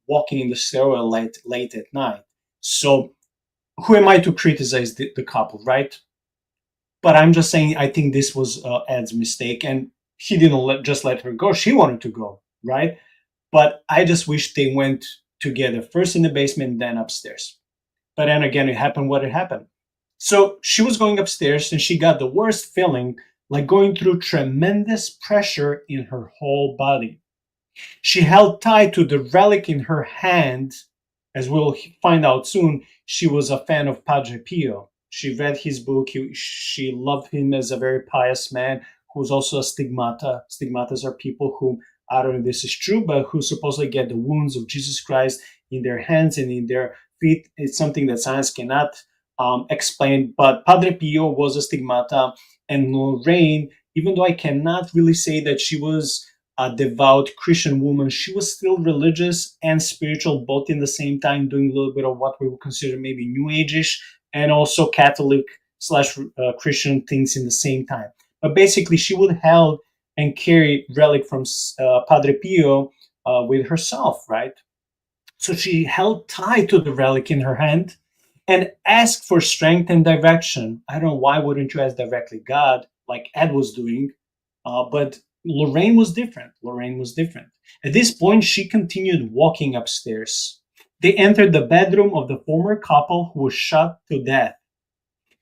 walking in the stairwell late at night. So who am I to criticize the couple, right? But I'm just saying, I think this was Ed's mistake, and he didn't just let her go. She wanted to go, right? But I just wish they went together, first in the basement, then upstairs. But then again, it happened what it happened. So she was going upstairs and she got the worst feeling, like going through tremendous pressure in her whole body. She held tight to the relic in her hand. As we'll find out soon, she was a fan of Padre Pio. She read his book. She loved him as a very pious man who was also a stigmata. Stigmatas are people who, I don't know if this is true, but who supposedly get the wounds of Jesus Christ in their hands and in their feet. It's something that science cannot explain. But Padre Pio was a stigmata, and Lorraine, even though I cannot really say that she was a devout Christian woman, she was still religious and spiritual, both in the same time, doing a little bit of what we would consider maybe New Age-ish, and also Catholic slash Christian things in the same time. But basically, she would held and carry relic from Padre Pio with herself, right? So she held tight to the relic in her hand and asked for strength and direction. I don't know, why wouldn't you ask directly God, like Ed was doing? But Lorraine was different. Lorraine was different. At this point, she continued walking upstairs. They entered the bedroom of the former couple who was shot to death.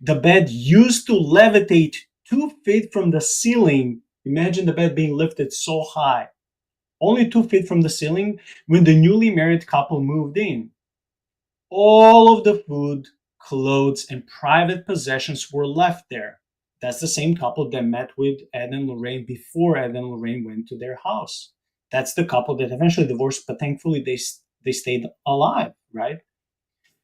The bed used to levitate 2 feet from the ceiling. Imagine the bed being lifted so high. Only 2 feet from the ceiling when the newly married couple moved in. All of the food, clothes, and private possessions were left there. That's the same couple that met with Ed and Lorraine before Ed and Lorraine went to their house. That's the couple that eventually divorced, but thankfully they stayed alive, right?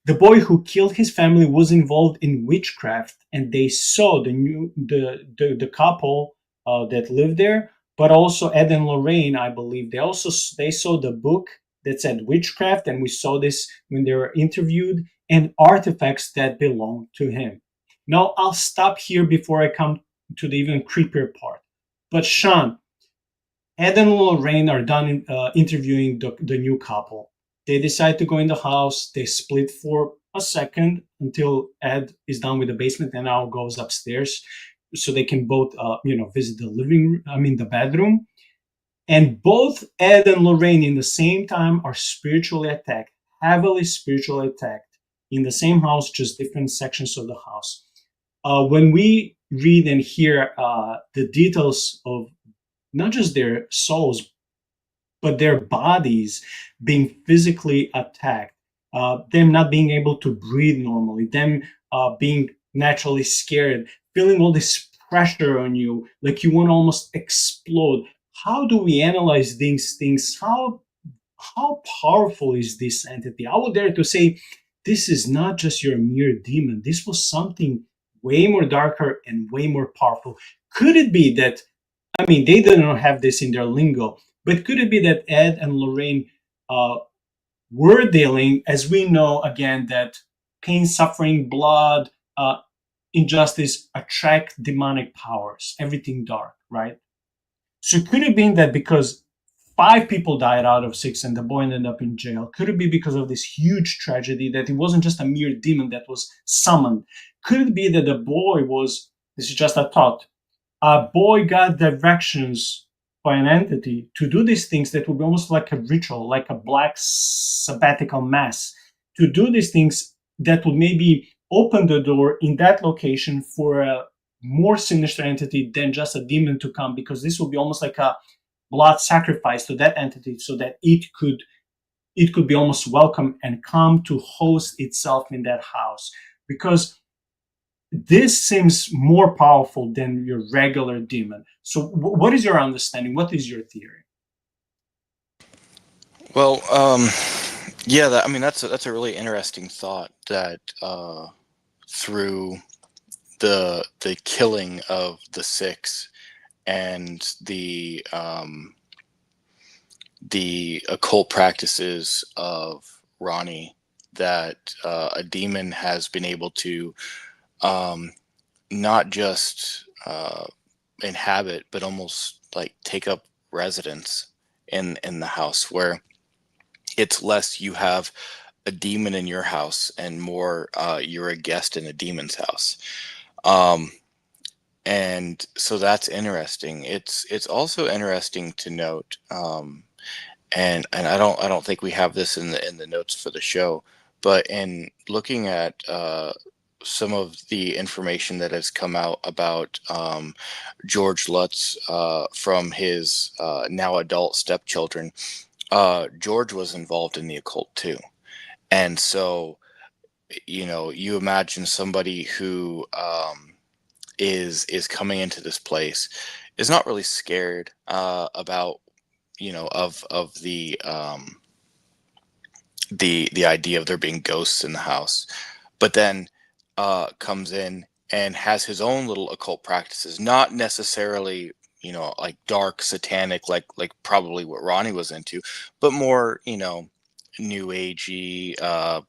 The boy who killed his family was involved in witchcraft, and they saw the couple that lived there, but also Ed and Lorraine, I believe, they saw the book that said witchcraft, and we saw this when they were interviewed, and artifacts that belonged to him. Now, I'll stop here before I come to the even creepier part. But Shaun, Ed and Lorraine are done interviewing the new couple. They decide to go in the house. They split for a second until Ed is done with the basement and now goes upstairs, so they can both, visit the bedroom. And both Ed and Lorraine in the same time are spiritually attacked, heavily spiritually attacked, in the same house, just different sections of the house. When we read and hear the details of not just their souls, but their bodies being physically attacked, them not being able to breathe normally, them being naturally scared, feeling all this pressure on you, like you want to almost explode. How do we analyze these things? How powerful is this entity? I would dare to say this is not just your mere demon. This was something way more darker and way more powerful. Could it be that, they didn't have this in their lingo, but could it be that Ed and Lorraine were dealing, as we know, again, that pain, suffering, blood, injustice attract demonic powers, everything dark, right? So could it be that because 5 people died out of 6 and the boy ended up in jail, could it be because of this huge tragedy that it wasn't just a mere demon that was summoned? Could it be that the boy was, this is just a thought, a boy got directions by an entity to do these things that would be almost like a ritual, like a black sabbatical mass, to do these things that would maybe open the door in that location for a more sinister entity than just a demon to come, because this would be almost like a blood sacrifice to that entity so that it could be almost welcome and come to host itself in that house. Because this seems more powerful than your regular demon. So what is your understanding? What is your theory? Well, yeah, that's a really interesting thought that through the killing of the six and the occult practices of Ronnie, that a demon has been able to not just inhabit, but almost like take up residence in the house, where it's less you have a demon in your house and more you're a guest in a demon's house. Um, and so that's interesting. It's also interesting to note, and I don't think we have this in the notes for the show, but in looking at some of the information that has come out about George Lutz from his now adult stepchildren, George was involved in the occult too. And so, you imagine somebody who is coming into this place, is not really scared about, of the idea of there being ghosts in the house, but then comes in and has his own little occult practices, not necessarily, like dark satanic, like probably what Ronnie was into, but more, new agey,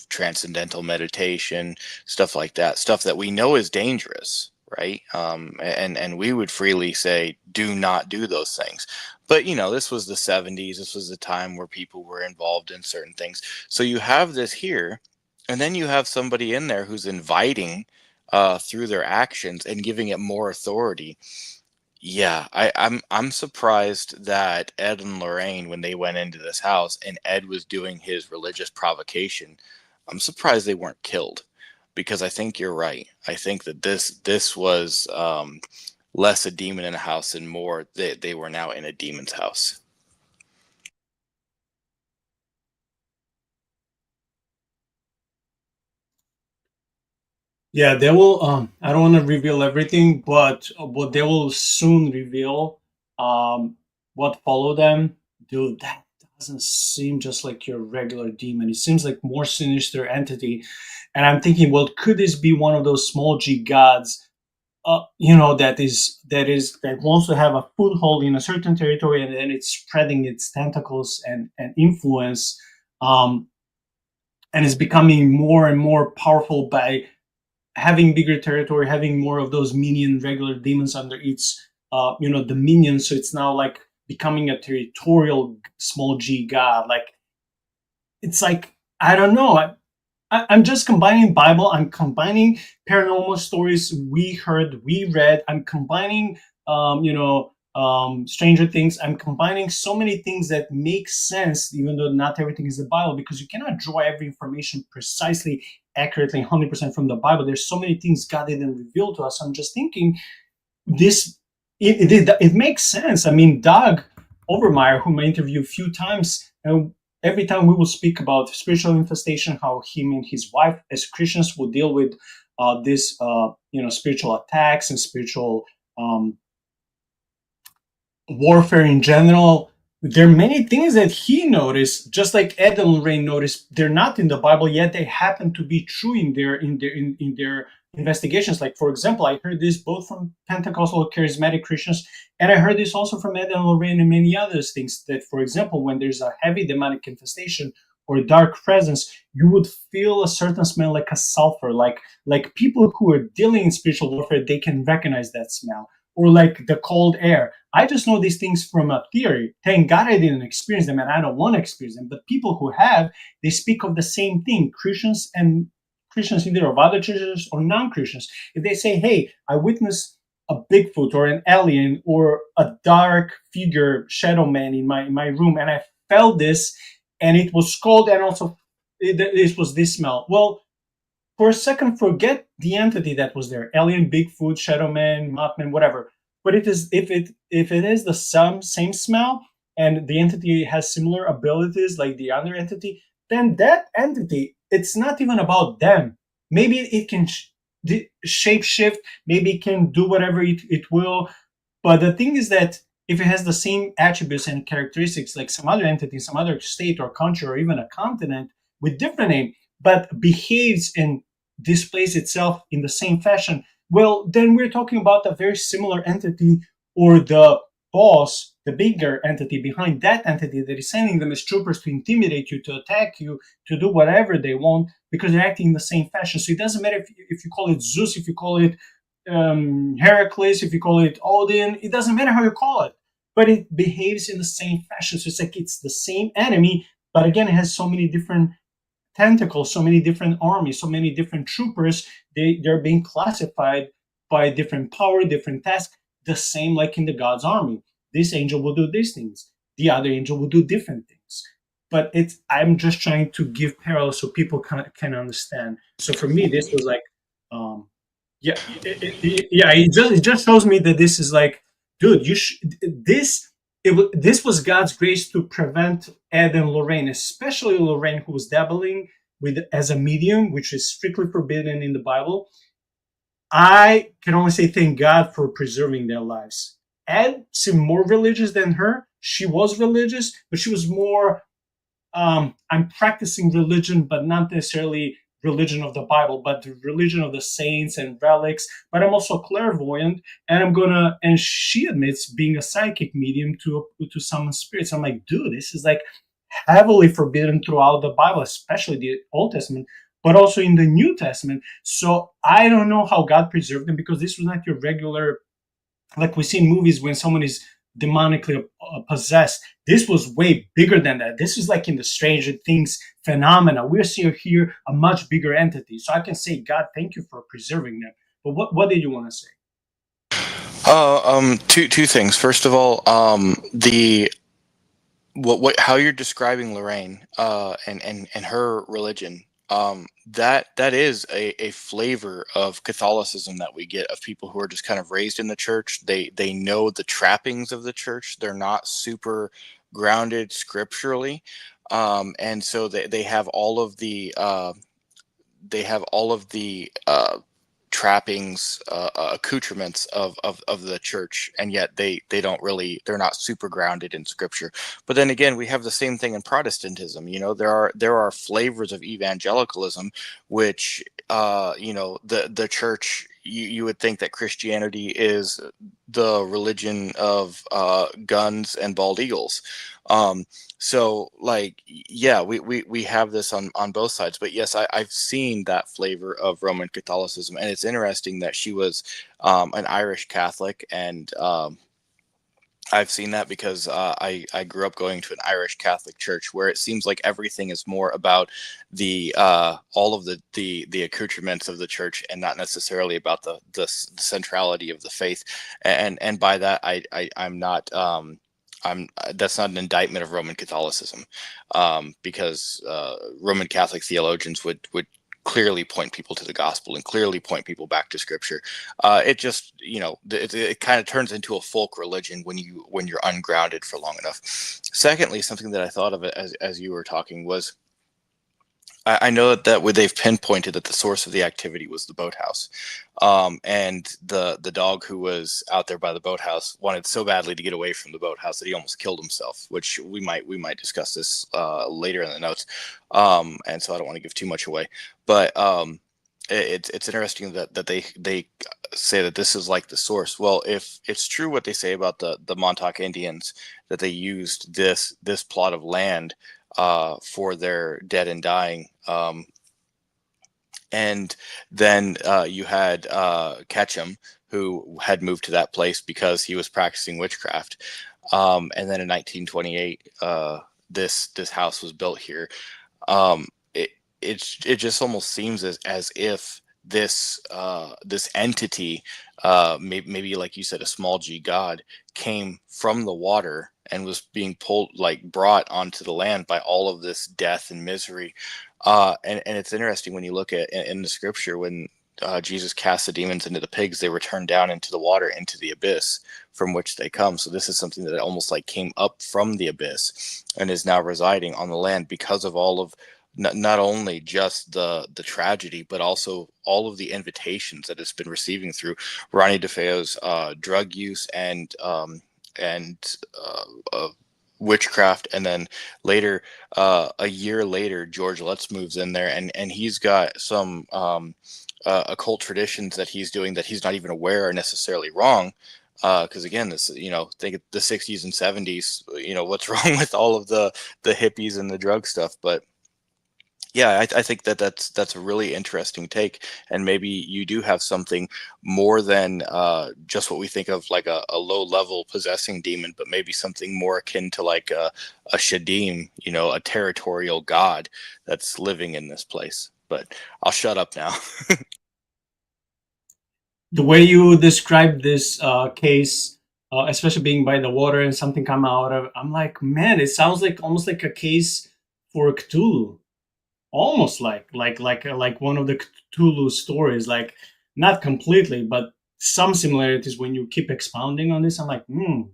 transcendental meditation, stuff like that, stuff that we know is dangerous, right? And we would freely say, do not do those things. But this was the 70s. This was the time where people were involved in certain things. So you have this here, and then you have somebody in there who's inviting through their actions and giving it more authority. Yeah, I'm surprised that Ed and Lorraine, when they went into this house and Ed was doing his religious provocation, I'm surprised they weren't killed, because I think you're right. I think that this was less a demon in a house and more they were now in a demon's house. Yeah, they will. I don't want to reveal everything, but what they will soon reveal, what follow them. Dude, that doesn't seem just like your regular demon. It seems like more sinister entity. And I'm thinking, well, could this be one of those small G gods? That wants to have a foothold in a certain territory, and then it's spreading its tentacles and influence, um, and is becoming more and more powerful by having bigger territory, having more of those minion regular demons under its dominion. So it's now like becoming a territorial small G god. Like it's like, I don't know. I'm just combining Bible. I'm combining paranormal stories we heard, we read. I'm combining, Stranger Things. I'm combining so many things that make sense, even though not everything is the Bible, because you cannot draw every information precisely, accurately, 100% from the Bible. There's so many things God didn't reveal to us. I'm just thinking this. It makes sense. I mean, Doug Overmeyer, whom I interviewed a few times, every time we will speak about spiritual infestation, how him and his wife, as Christians, will deal with this, spiritual attacks and spiritual warfare in general. There are many things that he noticed, just like Ed and Lorraine noticed. They're not in the Bible yet; they happen to be true in their investigations. Like, for example, I heard this both from Pentecostal charismatic Christians, and I heard this also from Ed and Lorraine and many other things. That, for example, when there's a heavy demonic infestation or a dark presence, you would feel a certain smell like a sulfur. Like people who are dealing in spiritual warfare, they can recognize that smell, or like the cold air. I just know these things from a theory. Thank God I didn't experience them, and I don't want to experience them. But people who have, they speak of the same thing. Christians either of other churches or non-Christians. If they say, "Hey, I witnessed a Bigfoot or an alien or a dark figure, shadow man in my room, and I felt this, and it was cold, and also it was this smell." Well, for a second, forget the entity that was there: alien, Bigfoot, shadow man, mothman, whatever. But it is if it is the same smell, and the entity has similar abilities like the other entity, then that entity, it's not even about them. Maybe it can shape shift. Maybe it can do whatever it will. But the thing is that if it has the same attributes and characteristics like some other entity, some other state or country or even a continent with different name, but behaves and displays itself in the same fashion, well, then we're talking about a very similar entity, or the boss, the bigger entity behind that entity that is sending them as troopers to intimidate you, to attack you, to do whatever they want because they're acting in the same fashion. So it doesn't matter if you call it Zeus, if you call it Heracles, if you call it Odin, it doesn't matter how you call it, but it behaves in the same fashion. So it's like it's the same enemy, but again, it has so many different tentacles, so many different armies, so many different troopers. They're being classified by different power, different tasks, the same like in the God's army. This angel will do these things. The other angel will do different things. But I'm just trying to give parallels so people can understand. So for me, this was like, it just shows me that this is like, dude, this was God's grace to prevent Ed and Lorraine, especially Lorraine, who was dabbling with as a medium, which is strictly forbidden in the Bible. I can only say thank God for preserving their lives. Ed seemed more religious than her. She was religious, but she was more, I'm practicing religion, but not necessarily religion of the Bible, but the religion of the saints and relics. But I'm also clairvoyant, and she admits being a psychic medium to summon spirits. I'm like, dude, this is like heavily forbidden throughout the Bible, especially the Old Testament, but also in the New Testament. So I don't know how God preserved them, because this was not your regular, like we see in movies when someone is demonically possessed. This was way bigger than that. This is like in the Stranger Things phenomena. We're seeing here a much bigger entity. So I can say, God, thank you for preserving them. But what did you want to say? Two things. First of all, how you're describing Lorraine and her religion, that is a flavor of Catholicism that we get, of people who are just kind of raised in the church. They know the trappings of the church. They're not super grounded scripturally, and so they have all of the trappings, accoutrements of the church, and yet they're not super grounded in scripture. But then again, we have the same thing in Protestantism. There are flavors of evangelicalism, which the church, you would think that Christianity is the religion of guns and bald eagles. So like, yeah, we have this on both sides. But yes, I've seen that flavor of Roman Catholicism, and it's interesting that she was an Irish Catholic, and I've seen that because I grew up going to an Irish Catholic church, where it seems like everything is more about the all of the accoutrements of the church, and not necessarily about the centrality of the faith. And by that, I'm not. That's not an indictment of Roman Catholicism, because Roman Catholic theologians would clearly point people to the gospel and clearly point people back to scripture. It just, it kind of turns into a folk religion when you're ungrounded for long enough. Secondly, something that I thought of as you were talking was, I know that they've pinpointed that the source of the activity was the boathouse, and the dog who was out there by the boathouse wanted so badly to get away from the boathouse that he almost killed himself. Which we might discuss this later in the notes, and so I don't want to give too much away. But it's interesting that they say that this is like the source. Well, if it's true what they say about the Montauk Indians, that they used this plot of land for their dead and dying. And then you had Ketchum, who had moved to that place because he was practicing witchcraft. And then in 1928, this house was built here. It just almost seems as if this entity, maybe like you said, a small g god, came from the water and was being brought onto the land by all of this death and misery. And it's interesting when you look at in the scripture, when Jesus cast the demons into the pigs, they return down into the water, into the abyss from which they come. So this is something that almost like came up from the abyss and is now residing on the land because of all of not only just the tragedy, but also all of the invitations that it's been receiving through Ronnie DeFeo's drug use and witchcraft, and then later, a year later, George Lutz moves in there, and he's got some occult traditions that he's doing that he's not even aware are necessarily wrong. Because again, this, think of the 60s and 70s. What's wrong with all of the hippies and the drug stuff? But yeah, I think that's a really interesting take, and maybe you do have something more than just what we think of like a low level possessing demon, but maybe something more akin to like a shadim, a territorial god that's living in this place. But I'll shut up now. The way you describe this case, especially being by the water and something come out of, I'm like, man, it sounds like almost like a case for Cthulhu. Almost like one of the Cthulhu stories, like not completely, but some similarities when you keep expounding on this. I'm like,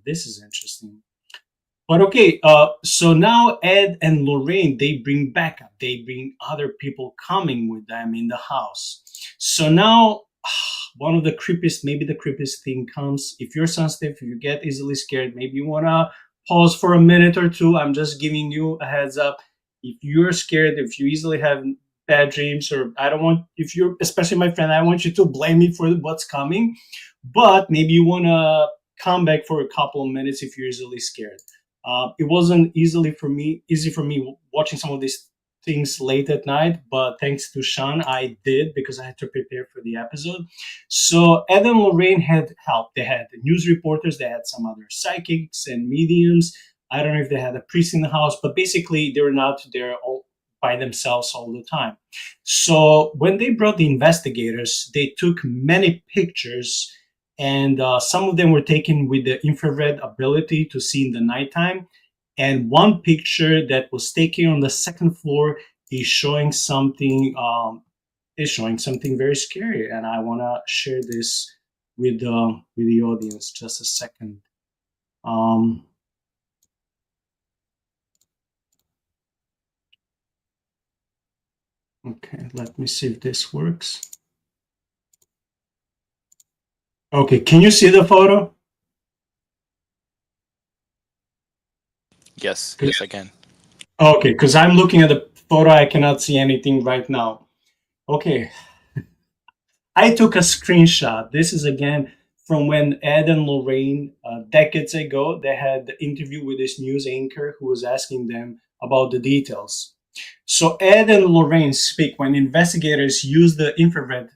this is interesting. But okay, so now Ed and Lorraine, they bring backup. They bring other people coming with them in the house. So now one of the creepiest, maybe the creepiest thing comes. If you're sensitive, if you get easily scared, maybe you want to pause for a minute or two. I'm just giving you a heads up. If you're scared, if you easily have bad dreams, or I don't want, if you're, especially my friend, I don't want you to blame me for what's coming, but maybe you want to come back for a couple of minutes if you're easily scared. It wasn't easy for me watching some of these things late at night, but thanks to Shaun, I did, because I had to prepare for the episode. So Ed and Lorraine had help. They had news reporters, they had some other psychics and mediums. I don't know if they had a priest in the house, but basically they were not there all by themselves all the time. So when they brought the investigators, they took many pictures, and some of them were taken with the infrared ability to see in the nighttime. And one picture that was taken on the second floor is showing something very scary, and I want to share this with the audience. Just a second. Okay, let me see if this works. Okay, can you see the photo? Yes, I can. Okay, because I'm looking at the photo, I cannot see anything right now. Okay, I took a screenshot. This is again from when Ed and Lorraine, decades ago, they had the interview with this news anchor who was asking them about the details. So Ed and Lorraine speak when investigators use the infrared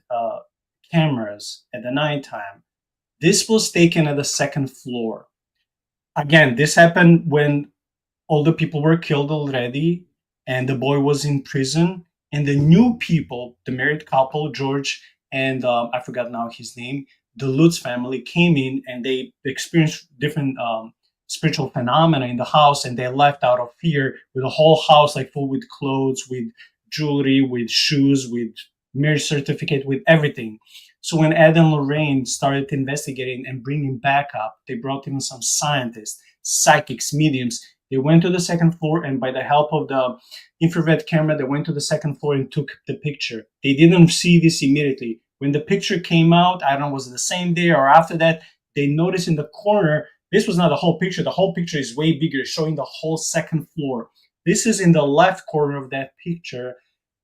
cameras at the nighttime. This was taken at the second floor. Again, this happened when all the people were killed already and the boy was in prison. And the new people, the married couple, George and I forgot now his name, the Lutz family came in and they experienced different spiritual phenomena in the house, and they left out of fear with the whole house like full with clothes, with jewelry, with shoes, with marriage certificate, with everything. So when Ed and Lorraine started investigating and bringing backup, they brought in some scientists, psychics, mediums. They went to the second floor, and by the help of the infrared camera, they went to the second floor and took the picture. They didn't see this immediately. When the picture came out, I don't know, was it the same day or after that, they noticed in the corner, this was not the whole picture. The whole picture is way bigger, showing the whole second floor. This is in the left corner of that picture.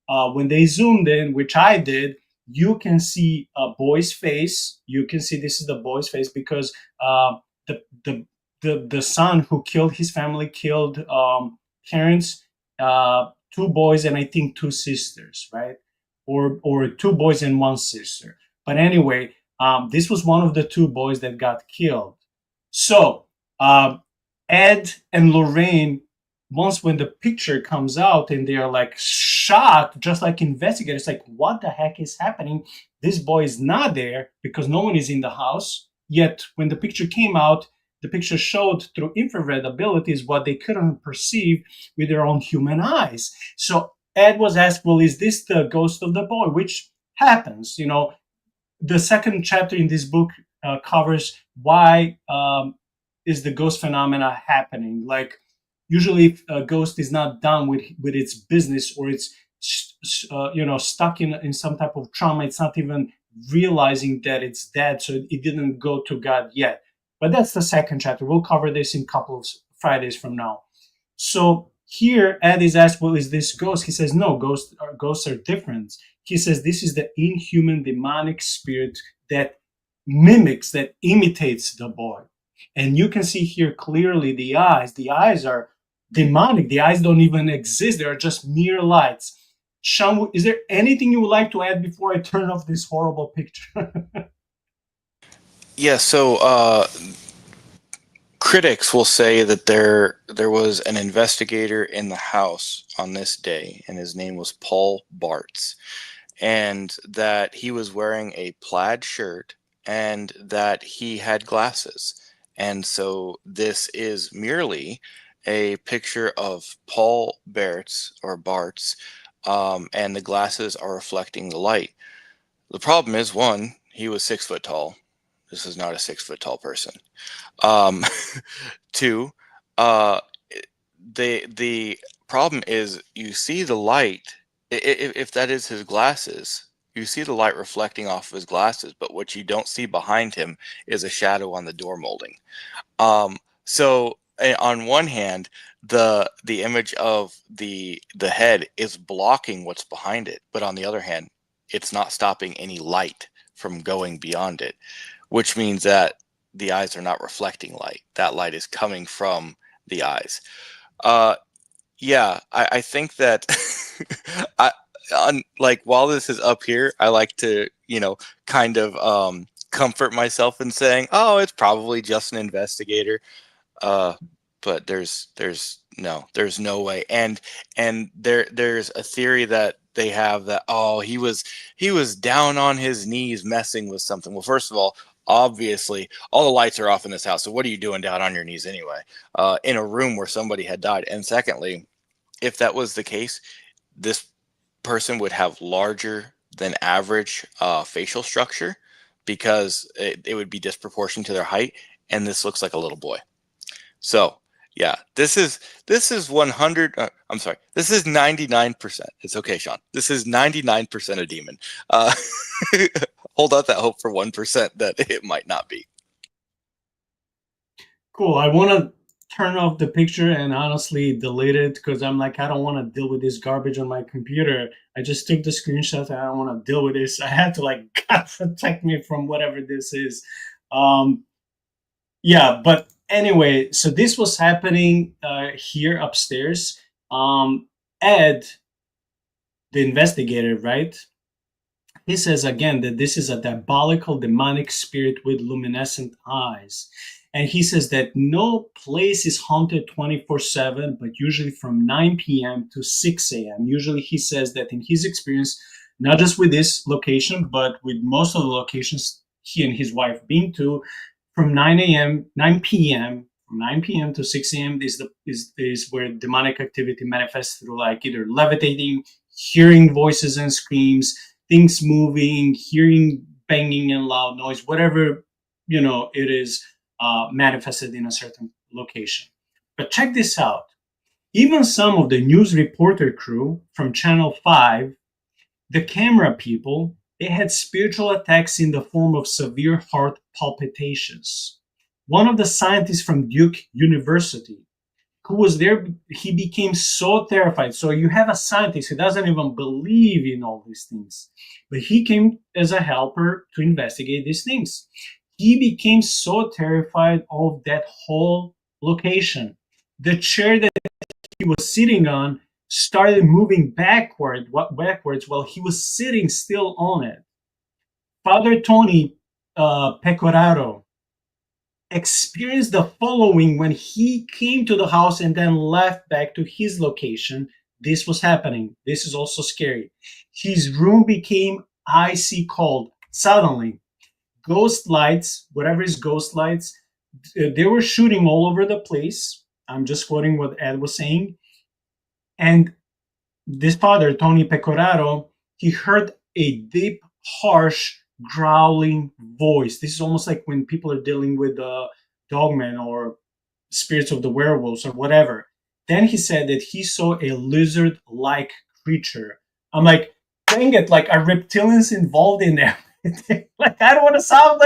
When they zoomed in, which I did, you can see a boy's face. You can see this is the boy's face because the son who killed his family killed parents, two boys and I think two sisters, right? Or two boys and one sister. But anyway, this was one of the two boys that got killed. So Ed and Lorraine, once when the picture comes out and they are like shocked, just like investigators, like what the heck is happening? This boy is not there because no one is in the house. Yet when the picture came out, the picture showed through infrared abilities what they couldn't perceive with their own human eyes. So Ed was asked, well, is this the ghost of the boy? Which happens, the second chapter in this book covers why is the ghost phenomena happening. Like usually if a ghost is not done with its business, or it's stuck in some type of trauma, it's not even realizing that it's dead, so it didn't go to God yet. But that's the second chapter. We'll cover this in a couple of Fridays from now. So here Ed is asked, well, is this ghost? He says, no, ghosts are different. He says this is the inhuman demonic spirit that mimics, that imitates the boy. And you can see here clearly the eyes. The eyes are demonic. The eyes don't even exist. They are just mere lights. Shaun, is there anything you would like to add before I turn off this horrible picture? Yeah, so critics will say that there was an investigator in the house on this day, and his name was Paul Bartz, and that he was wearing a plaid shirt and that he had glasses. And so this is merely a picture of Paul Bartz, and the glasses are reflecting the light. The problem is, one, he was 6 foot tall. This is not a 6 foot tall person. Two, the problem is, you see the light. If that is his glasses, you see the light reflecting off of his glasses, but what you don't see behind him is a shadow on the door molding. So on one hand, the image of the head is blocking what's behind it, but on the other hand, it's not stopping any light from going beyond it, which means that the eyes are not reflecting light. That light is coming from the eyes. Yeah, I think that while this is up here, I like to, kind of comfort myself in saying, oh, it's probably just an investigator. But there's no way. And there's a theory that they have that, oh, he was down on his knees messing with something. Well, first of all, obviously all the lights are off in this house, so what are you doing down on your knees anyway, in a room where somebody had died? And secondly, if that was the case, this person would have larger than average facial structure, because it would be disproportionate to their height, and this looks like a little boy. So yeah, this is 100. I'm sorry, this is 99%. It's okay, Shaun. This is 99% a demon. Hold out that hope for 1% that it might not be. Cool. I want to turn off the picture and honestly delete it, because I'm like, I don't want to deal with this garbage on my computer. I just took the screenshot and I don't want to deal with this. I had to God protect me from whatever this is. Yeah, but anyway, so this was happening here upstairs. Ed, the investigator, right? He says again that this is a diabolical demonic spirit with luminescent eyes. And he says that no place is haunted 24/7, but usually from 9 p.m. to 6 a.m. Usually he says that in his experience, not just with this location, but with most of the locations he and his wife been to, from 9 p.m. to 6 a.m. is where demonic activity manifests through either levitating, hearing voices and screams, things moving, hearing banging and loud noise, whatever, it is manifested in a certain location. But check this out. Even some of the news reporter crew from Channel 5, the camera people, they had spiritual attacks in the form of severe heart palpitations. One of the scientists from Duke University who was there, he became so terrified. So you have a scientist who doesn't even believe in all these things, but he came as a helper to investigate these things. He became so terrified of that whole location. The chair that he was sitting on started moving backwards while he was sitting still on it. Father Tony Pecoraro experienced the following when he came to the house and then left back to his location. This was happening. This is also scary. His room became icy cold. Suddenly, ghost lights, whatever is ghost lights, they were shooting all over the place. I'm just quoting what Ed was saying. And this father, Tony Pecoraro, he heard a deep, harsh, growling voice. This is almost like when people are dealing with dogmen or spirits of the werewolves or whatever. Then he said that he saw a lizard-like creature. I'm like, dang it, like are reptilians involved in there? Like I don't want to sound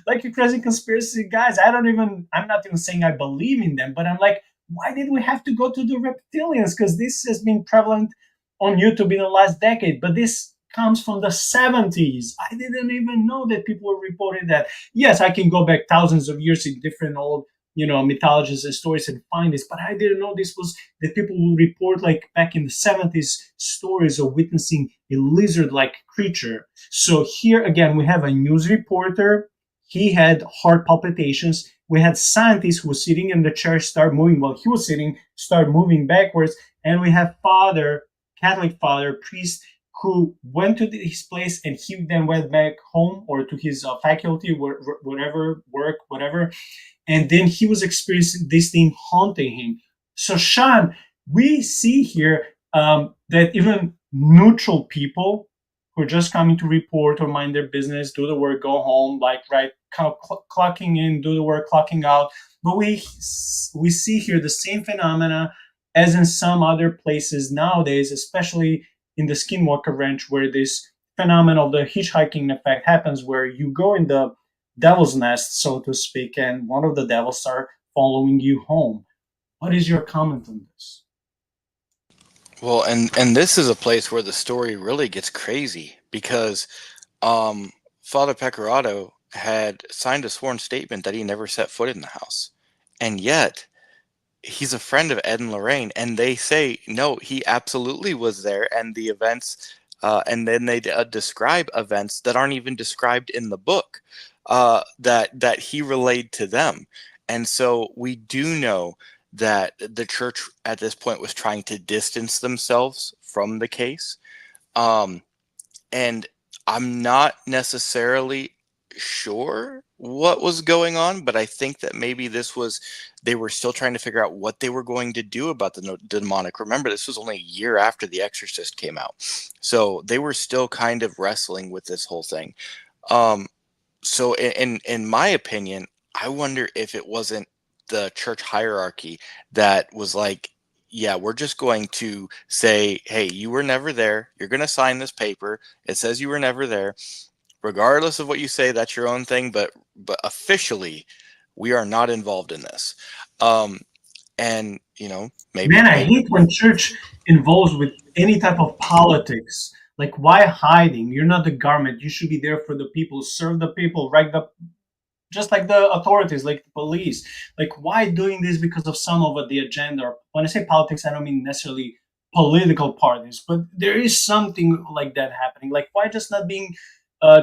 like a crazy conspiracy guys. I'm not even saying I believe in them, but I'm like, why did we have to go to the reptilians? Because this has been prevalent on YouTube in the last decade, but this comes from the 70s. I didn't even know that people were reporting that. Yes, I can go back thousands of years in different old, mythologies and stories and find this, but I didn't know this was that people will report like back in the 70s stories of witnessing a lizard-like creature. So here again, we have a news reporter. He had heart palpitations. We had scientists who was sitting in the chair start moving while he was sitting, start moving backwards. And we have Catholic father, priest, who went to his place and he then went back home or to his faculty, whatever, work, whatever. And then he was experiencing this thing haunting him. So Shaun, we see here that even neutral people who are just coming to report or mind their business, do the work, go home, like, right, kind of clocking in, do the work, clocking out. But we see here the same phenomena as in some other places nowadays, especially in the Skinwalker Ranch, where this phenomenon of the hitchhiking effect happens, where you go in the devil's nest, so to speak, and one of the devils are following you home. What is your comment on this? Well, and this is a place where the story really gets crazy because Father Pecorato had signed a sworn statement that he never set foot in the house, and yet he's a friend of Ed and Lorraine, and they say no, he absolutely was there, and the events, and then they describe events that aren't even described in the book, that he relayed to them, and so we do know that the church at this point was trying to distance themselves from the case, and I'm not necessarily sure what was going on, but I think that maybe they were still trying to figure out what they were going to do about the demonic. Remember, this was only a year after The Exorcist came out, so they were still kind of wrestling with this whole thing. So in my opinion, I wonder if it wasn't the church hierarchy that was like, yeah, we're just going to say, hey, you were never there. You're going to sign this paper. It says you were never there. Regardless of what you say, that's your own thing. But officially, we are not involved in this. And, maybe. Man, I hate when church involves with any type of politics. Like, why hiding? You're not the government. You should be there for the people, serve the people, right? Just like the authorities, like the police. Like, why doing this because of some of the agenda? When I say politics, I don't mean necessarily political parties, but there is something like that happening. Like, why just not being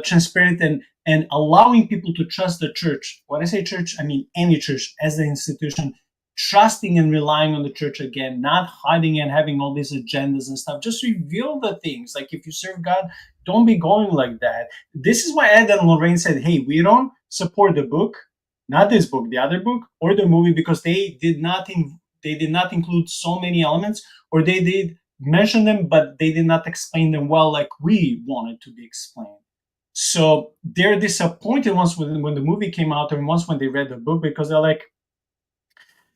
transparent and allowing people to trust the church? When I say church, I mean any church as an institution, trusting and relying on the church again, not hiding and having all these agendas and stuff. Just reveal the things. Like, if you serve God, don't be going like that. This is why Ed and Lorraine said, hey, we don't support the book, not this book, the other book, or the movie, because they did not include so many elements, or they did mention them, but they did not explain them well like we wanted to be explained. So they're disappointed when the movie came out and once when they read the book, because they're like,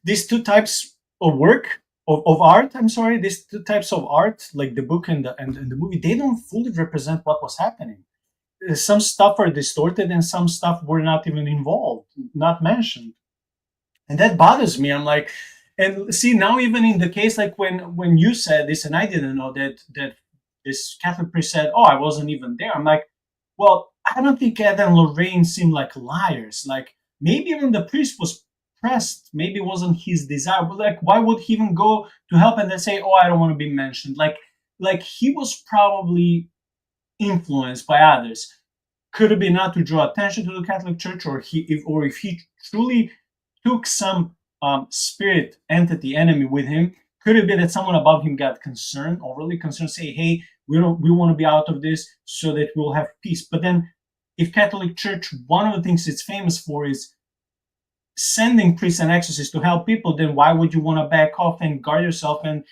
these two types of work, of art, these two types of art, like the book and the movie, they don't fully represent what was happening. Some stuff are distorted and some stuff were not even involved, not mentioned. And that bothers me. I'm like, and see, now even in the case, like when you said this and I didn't know that this Catholic priest said, oh, I wasn't even there. I'm like, well, I don't think Ed and Lorraine seem like liars. Like, maybe even the priest was pressed. Maybe it wasn't his desire. But like, why would he even go to help and then say, oh, I don't want to be mentioned? Like he was probably influenced by others. Could it be not to draw attention to the Catholic Church, or if he truly took some spirit entity enemy with him? Could it be that someone above him got concerned, overly concerned, say, hey, we want to be out of this so that we'll have peace? But then if Catholic Church, one of the things it's famous for is sending priests and exorcists to help people, then why would you want to back off and guard yourself and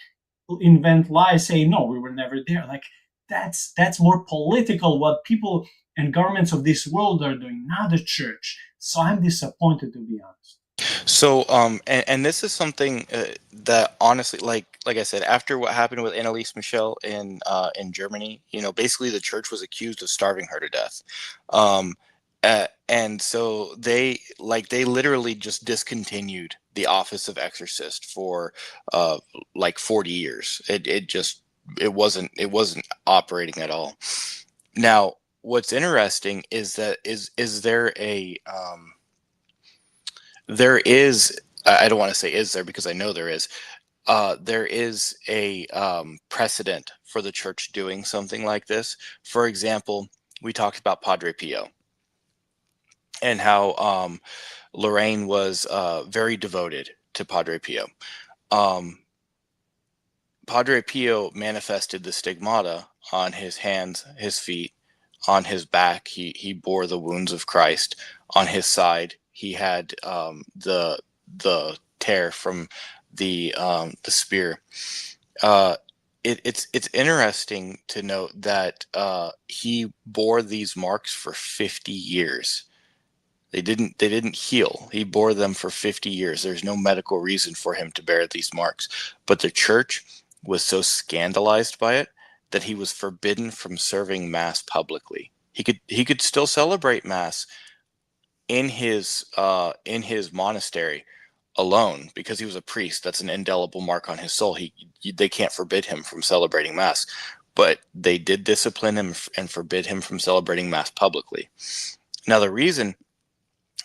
invent lies, say, no, we were never there? Like, that's more political, what people and governments of this world are doing, not the church. So I'm disappointed, to be honest. So, and this is something that honestly, like I said, after what happened with Annalise Michel in Germany, basically the church was accused of starving her to death, um, and so they literally just discontinued the office of exorcist for like 40 years. It wasn't operating at all. Now, what's interesting is that is there a there is, I don't want to say is there because I know there is a precedent for the church doing something like this. For example, we talked about Padre Pio and how Lorraine was very devoted to Padre Pio. Um, Padre Pio manifested the stigmata on his hands, his feet, on his back. He bore the wounds of Christ. On his side, he had the tear from the spear. Uh, it's interesting to note that he bore these marks for 50 years. They didn't heal. He bore them for 50 years. There's no medical reason for him to bear these marks. But the church was so scandalized by it that he was forbidden from serving mass publicly. He could still celebrate mass in his monastery alone because he was a priest. That's an indelible mark on his soul. They can't forbid him from celebrating mass, but they did discipline him and forbid him from celebrating mass publicly. Now, the reason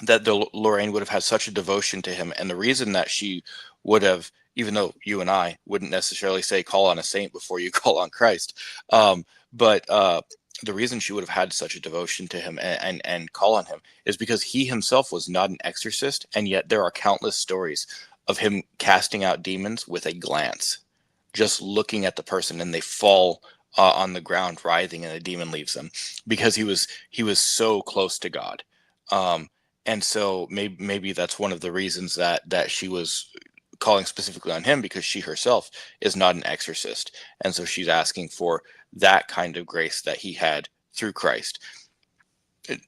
that Lorraine would have had such a devotion to him, and the reason that she would have, even though you and I wouldn't necessarily say call on a saint before you call on Christ, but the reason she would have had such a devotion to him and call on him is because he himself was not an exorcist, and yet there are countless stories of him casting out demons with a glance, just looking at the person, and they fall on the ground writhing, and the demon leaves them because he was so close to God. Um, and so maybe that's one of the reasons that she was calling specifically on him, because she herself is not an exorcist, and so she's asking for that kind of grace that he had through Christ.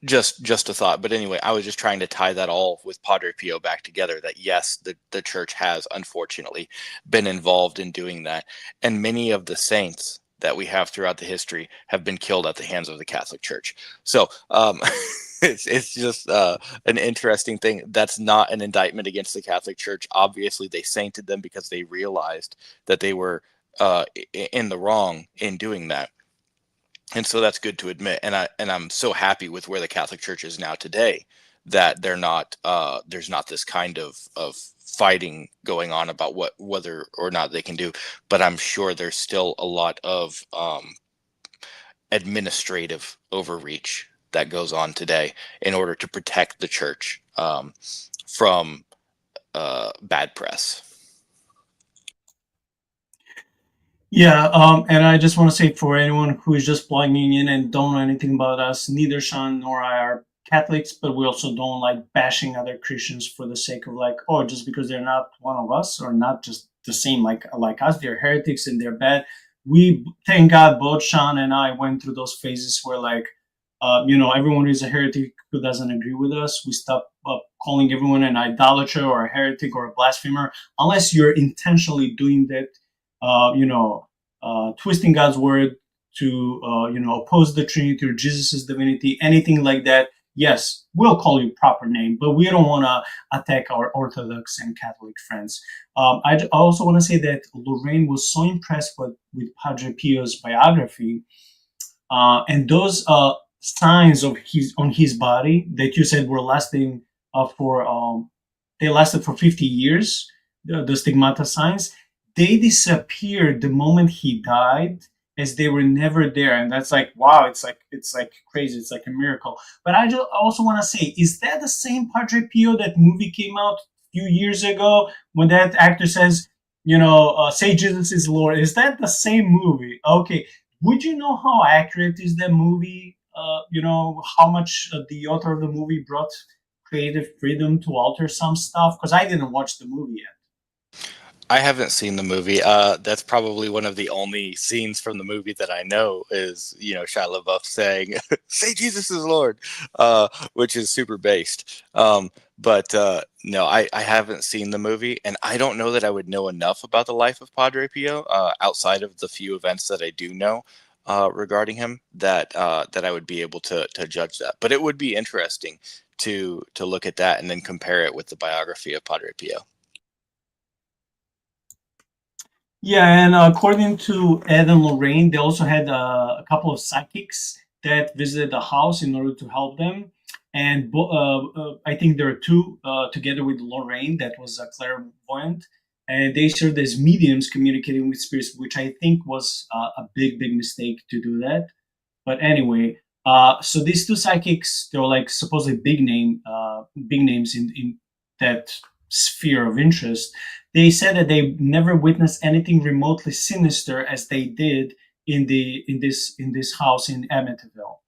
Just a thought, but anyway, I was just trying to tie that all with Padre Pio back together, that yes, the church has unfortunately been involved in doing that, and many of the saints that we have throughout the history have been killed at the hands of the Catholic Church. So it's just an interesting thing. That's not an indictment against the Catholic Church. Obviously, they sainted them because they realized that they were in the wrong in doing that, and so that's good to admit. And I'm so happy with where the Catholic Church is now today, that they're not there's not this kind of fighting going on about whether or not they can do. But I'm sure there's still a lot of administrative overreach that goes on today in order to protect the church from bad press. Yeah, and I just want to say, for anyone who is just plugging in and don't know anything about us, neither Shaun nor I are Catholics, but we also don't like bashing other Christians for the sake of like, oh, just because they're not one of us or not just the same like us, they're heretics and they're bad. We thank God both Shaun and I went through those phases where like, everyone is a heretic who doesn't agree with us. We stop calling everyone an idolater or a heretic or a blasphemer unless you're intentionally doing that. Twisting God's word to, oppose the Trinity or Jesus' divinity, anything like that. Yes, we'll call you proper name, but we don't want to attack our Orthodox and Catholic friends. I also want to say that Lorraine was so impressed with Padre Pio's biography, and those signs of on his body that you said were lasting they lasted for 50 years. The stigmata signs, they disappeared the moment he died, as they were never there. And that's like, wow, it's like crazy. It's like a miracle. But I also want to say, is that the same Padre Pio that movie came out a few years ago when that actor says, say Jesus is Lord? Is that the same movie? Okay. Would you know how accurate is that movie? How much the author of the movie brought creative freedom to alter some stuff? Because I didn't watch the movie yet. I haven't seen the movie. That's probably one of the only scenes from the movie that I know is, Shia LaBeouf saying, "Say Jesus is Lord," which is super based. But no, I haven't seen the movie, and I don't know that I would know enough about the life of Padre Pio outside of the few events that I do know regarding him that I would be able to judge that. But it would be interesting to look at that and then compare it with the biography of Padre Pio. Yeah, and according to Ed and Lorraine, they also had a couple of psychics that visited the house in order to help them. And I think there are two together with Lorraine that was a clairvoyant, and they served as mediums communicating with spirits, which I think was a big, big mistake to do that. But anyway, so these two psychics, they were like supposedly big names in that sphere of interest. They said that they never witnessed anything remotely sinister as they did in this house in Amityville.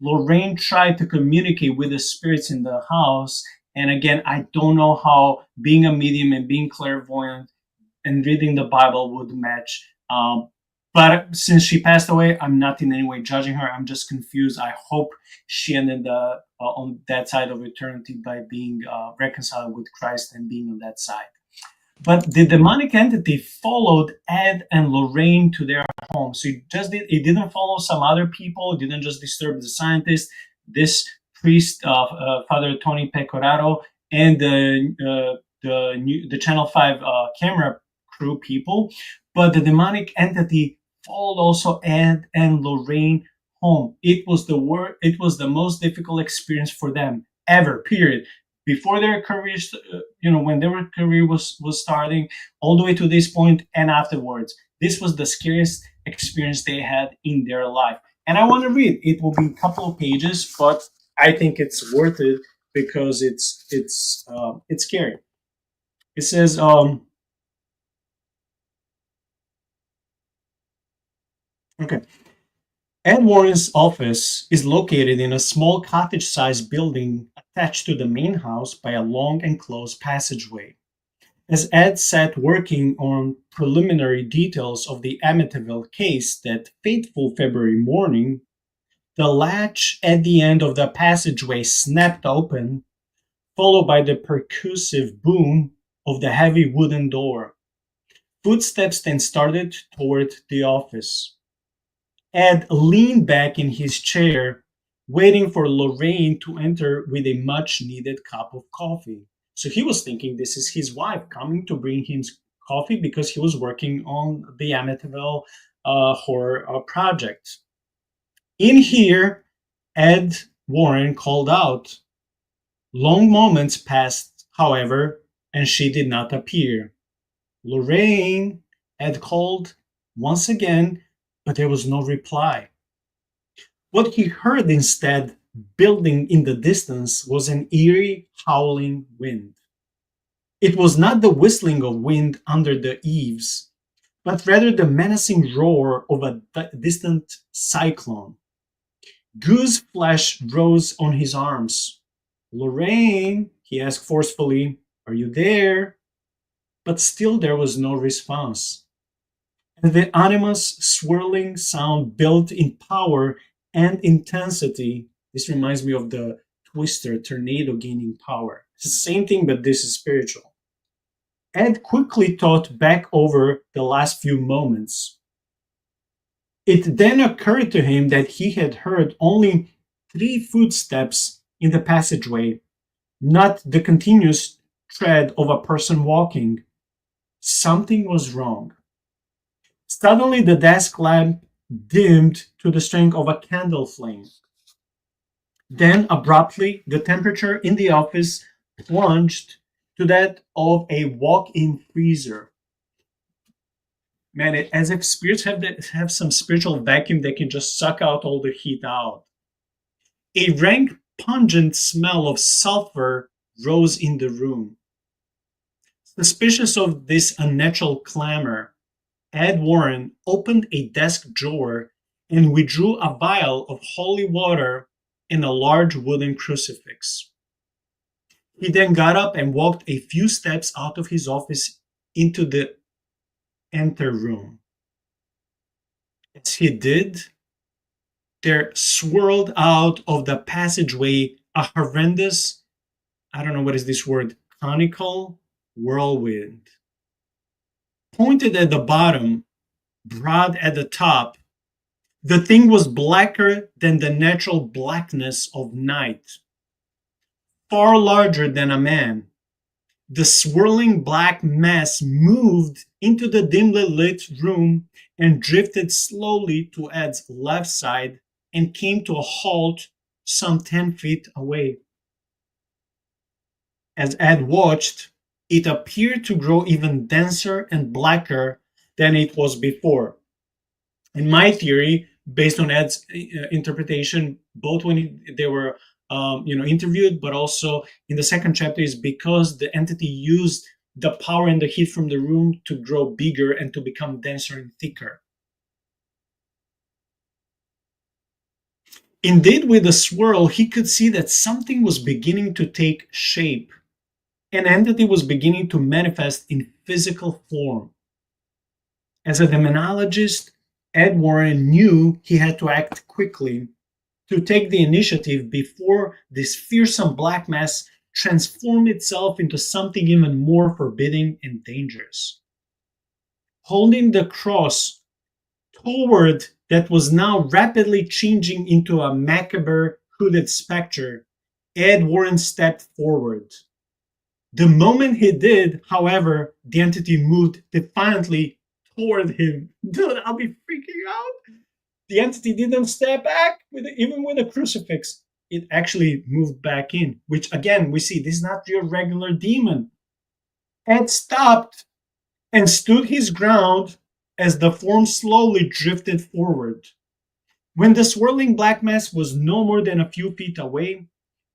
Lorraine tried to communicate with the spirits in the house, and again, I don't know how being a medium and being clairvoyant and reading the Bible would match. But since she passed away, I'm not in any way judging her. I'm just confused. I hope she ended on that side of eternity by being reconciled with Christ and being on that side. But the demonic entity followed Ed and Lorraine to their home. So it didn't follow some other people. It didn't just disturb the scientist. This priest, Father Tony Pecoraro, and the Channel 5 camera crew people. But the demonic entity followed also Ed and Lorraine home. It was the most difficult experience for them ever, period. Before their careers, when their career was starting, all the way to this point and afterwards. This was the scariest experience they had in their life. And I want to read. It will be a couple of pages, but I think it's worth it because it's scary. It says, okay. Ed Warren's office is located in a small cottage-sized building attached to the main house by a long and closed passageway. As Ed sat working on preliminary details of the Amityville case that fateful February morning, the latch at the end of the passageway snapped open, followed by the percussive boom of the heavy wooden door. Footsteps then started toward the office. Ed leaned back in his chair, waiting for Lorraine to enter with a much-needed cup of coffee. So he was thinking this is his wife coming to bring him coffee because he was working on the Amityville horror project. In here, Ed Warren called out. Long moments passed, however, and she did not appear. Lorraine, Ed called once again, but there was no reply. What he heard instead, building in the distance, was an eerie, howling wind. It was not the whistling of wind under the eaves, but rather the menacing roar of a distant cyclone. Goose flesh rose on his arms. Lorraine, he asked forcefully, are you there? But still there was no response. And the animus swirling sound built in power and intensity. This reminds me of the Twister tornado gaining power. It's the same thing, but this is spiritual. Ed quickly thought back over the last few moments. It then occurred to him that he had heard only 3 footsteps in the passageway, not the continuous tread of a person walking. Something was wrong. Suddenly, the desk lamp dimmed to the strength of a candle flame. Then, abruptly, the temperature in the office plunged to that of a walk-in freezer. Man, as if spirits have some spiritual vacuum that can just suck out all the heat out. A rank, pungent smell of sulfur rose in the room. Suspicious of this unnatural clamor, Ed Warren opened a desk drawer and withdrew a vial of holy water and a large wooden crucifix. He then got up and walked a few steps out of his office into the enter room. As he did, there swirled out of the passageway a horrendous, I don't know what is this word, conical whirlwind. Pointed at the bottom, broad at the top, the thing was blacker than the natural blackness of night, far larger than a man. The swirling black mass moved into the dimly lit room and drifted slowly to Ed's left side and came to a halt some 10 feet away. As Ed watched, it appeared to grow even denser and blacker than it was before. In my theory, based on Ed's interpretation, both when they were interviewed, but also in the second chapter, is because the entity used the power and the heat from the room to grow bigger and to become denser and thicker. Indeed, with the swirl, he could see that something was beginning to take shape. An entity was beginning to manifest in physical form. As a demonologist, Ed Warren knew he had to act quickly to take the initiative before this fearsome black mass transformed itself into something even more forbidding and dangerous. Holding the cross toward that was now rapidly changing into a macabre hooded specter, Ed Warren stepped forward. The moment he did, however, the entity moved defiantly toward him. Dude, I'll be freaking out. The entity didn't step back, even with a crucifix. It actually moved back in, which again, we see this is not your regular demon. Ed stopped and stood his ground as the form slowly drifted forward. When the swirling black mass was no more than a few feet away,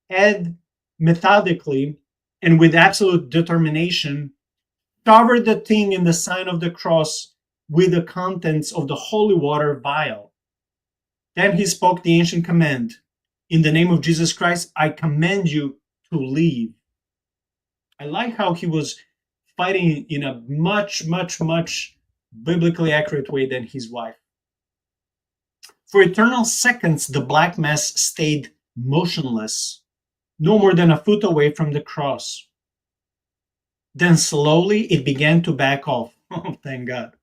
Ed methodically and with absolute determination covered the thing in the sign of the cross with the contents of the holy water vial. Then he spoke the ancient command, "In the name of Jesus Christ, I command you to leave." I like how he was fighting in a much, much, much biblically accurate way than his wife. For eternal seconds, the black mass stayed motionless, no more than a foot away from the cross. Then slowly it began to back off. Oh, thank God.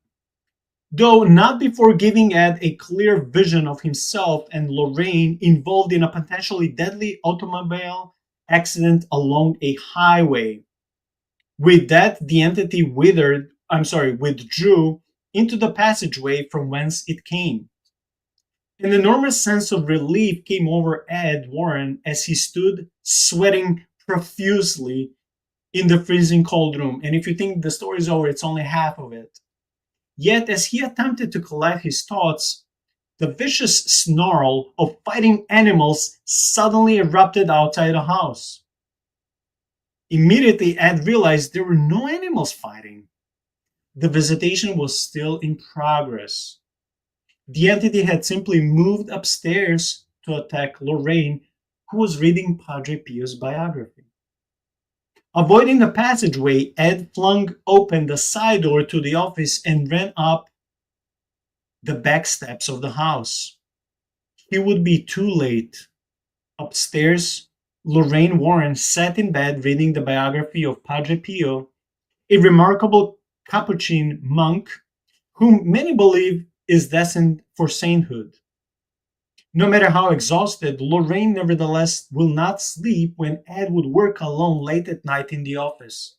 Though not before giving Ed a clear vision of himself and Lorraine involved in a potentially deadly automobile accident along a highway. With that, the entity withdrew into the passageway from whence it came. An enormous sense of relief came over Ed Warren as he stood sweating profusely in the freezing cold room. And if you think the story's over, it's only half of it. Yet, as he attempted to collect his thoughts, the vicious snarl of fighting animals suddenly erupted outside the house. Immediately, Ed realized there were no animals fighting. The visitation was still in progress. The entity had simply moved upstairs to attack Lorraine, who was reading Padre Pio's biography. Avoiding the passageway, Ed flung open the side door to the office and ran up the back steps of the house. He would be too late. Upstairs, Lorraine Warren sat in bed reading the biography of Padre Pio, a remarkable Capuchin monk whom many believe is destined for sainthood. No matter how exhausted, Lorraine nevertheless will not sleep when Ed would work alone late at night in the office.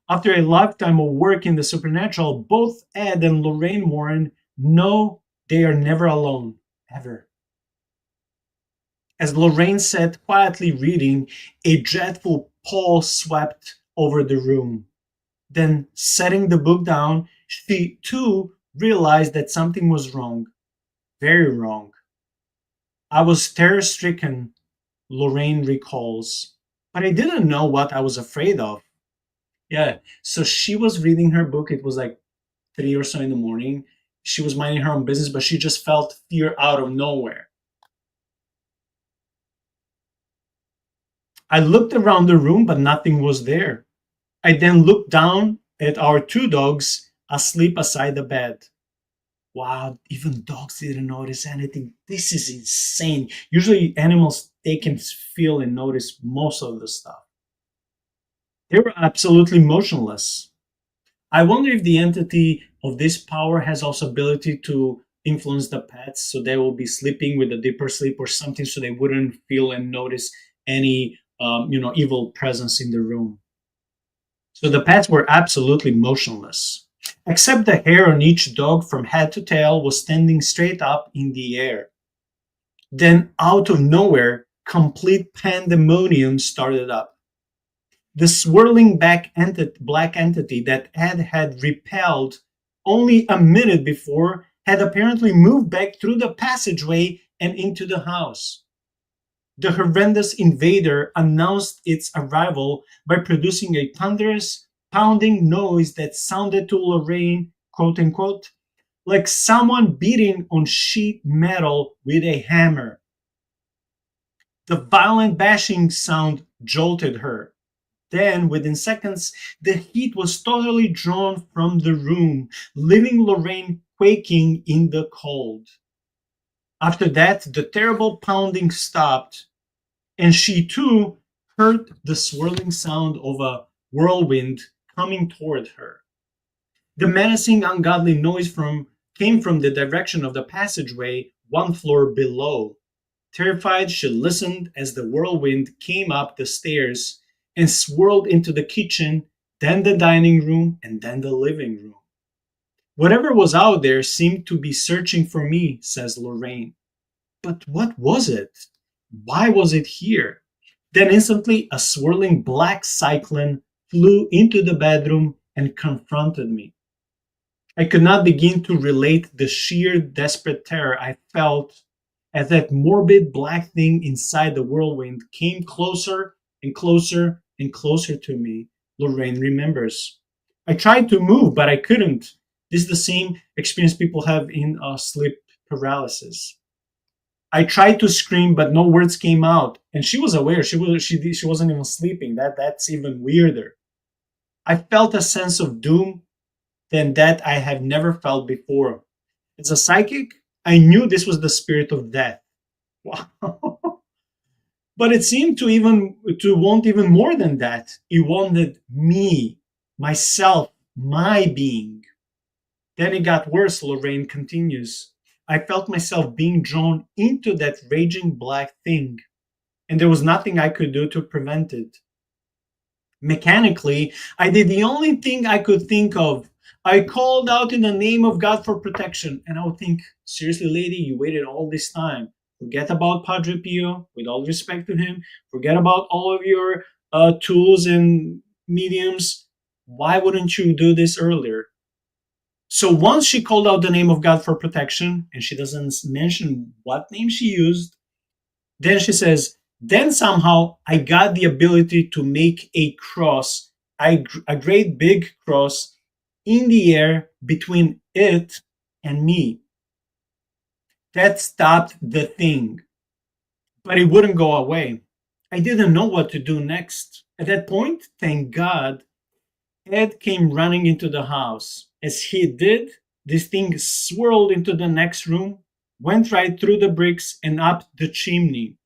After a lifetime of work in the supernatural, both Ed and Lorraine Warren know they are never alone, ever. As Lorraine sat quietly reading, a dreadful pall swept over the room. Then, setting the book down, she too realized that something was wrong. Very wrong. "I was terror-stricken," Lorraine recalls, "but I didn't know what I was afraid of." Yeah, so she was reading her book. It was like 3 or so in the morning. She was minding her own business, but she just felt fear out of nowhere. "I looked around the room, but nothing was there. I then looked down at our two dogs. asleep aside the bed. Wow, even dogs didn't notice anything. This is insane. Usually animals, they can feel and notice most of the stuff. They were absolutely motionless. I wonder if the entity of this power has also ability to influence the pets so they will be sleeping with a deeper sleep or something so they wouldn't feel and notice any evil presence in the room. So the pets were absolutely motionless. Except the hair on each dog from head to tail was standing straight up in the air. Then out of nowhere, complete pandemonium started up. The swirling black entity that Ed had repelled only a minute before had apparently moved back through the passageway and into the house. The horrendous invader announced its arrival by producing a thunderous, pounding noise that sounded to Lorraine, quote unquote, like someone beating on sheet metal with a hammer. The violent bashing sound jolted her. Then, within seconds, the heat was totally drawn from the room, leaving Lorraine quaking in the cold. After that, the terrible pounding stopped, and she too heard the swirling sound of a whirlwind coming toward her. The menacing, ungodly noise came from the direction of the passageway one floor below. Terrified, she listened as the whirlwind came up the stairs and swirled into the kitchen, then the dining room, and then the living room. Whatever was out there seemed to be searching for me, says Lorraine. But what was it? Why was it here? Then instantly a swirling black cyclone flew into the bedroom and confronted me. I could not begin to relate the sheer desperate terror I felt as that morbid black thing inside the whirlwind came closer and closer and closer to me, Lorraine remembers. I tried to move, but I couldn't. This is the same experience people have in sleep paralysis. I tried to scream, but no words came out, and she was aware. She wasn't even sleeping. That's even weirder. I felt a sense of doom than that I have never felt before. As a psychic, I knew this was the spirit of death. Wow. But it seemed to want even more than that. It wanted me, myself, my being. Then it got worse, Lorraine continues. I felt myself being drawn into that raging black thing, and there was nothing I could do to prevent it. Mechanically, I did the only thing I could think of. I called out in the name of God for protection, and I would think, seriously, lady, you waited all this time. Forget about Padre Pio, with all respect to him. Forget about all of your tools and mediums. Why wouldn't you do this earlier? So once she called out the name of God for protection, and she doesn't mention what name she used, then she says, then somehow I got the ability to make a cross, a great big cross in the air between it and me. That stopped the thing, but it wouldn't go away. I didn't know what to do next. At that point, thank God, Ed came running into the house. As he did, this thing swirled into the next room, went right through the bricks and up the chimney.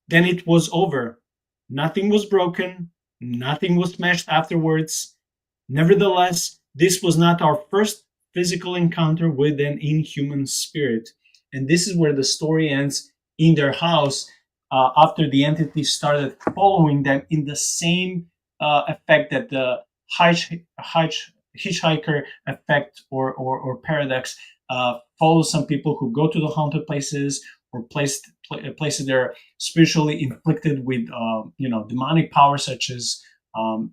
Then it was over. Nothing was broken. Nothing was smashed afterwards. Nevertheless, this was not our first physical encounter with an inhuman spirit. And this is where the story ends in their house after the entity started following them in the same effect that the hitchhiker effect or paradox follows some people who go to the haunted places or places that are spiritually inflicted with demonic power, such as the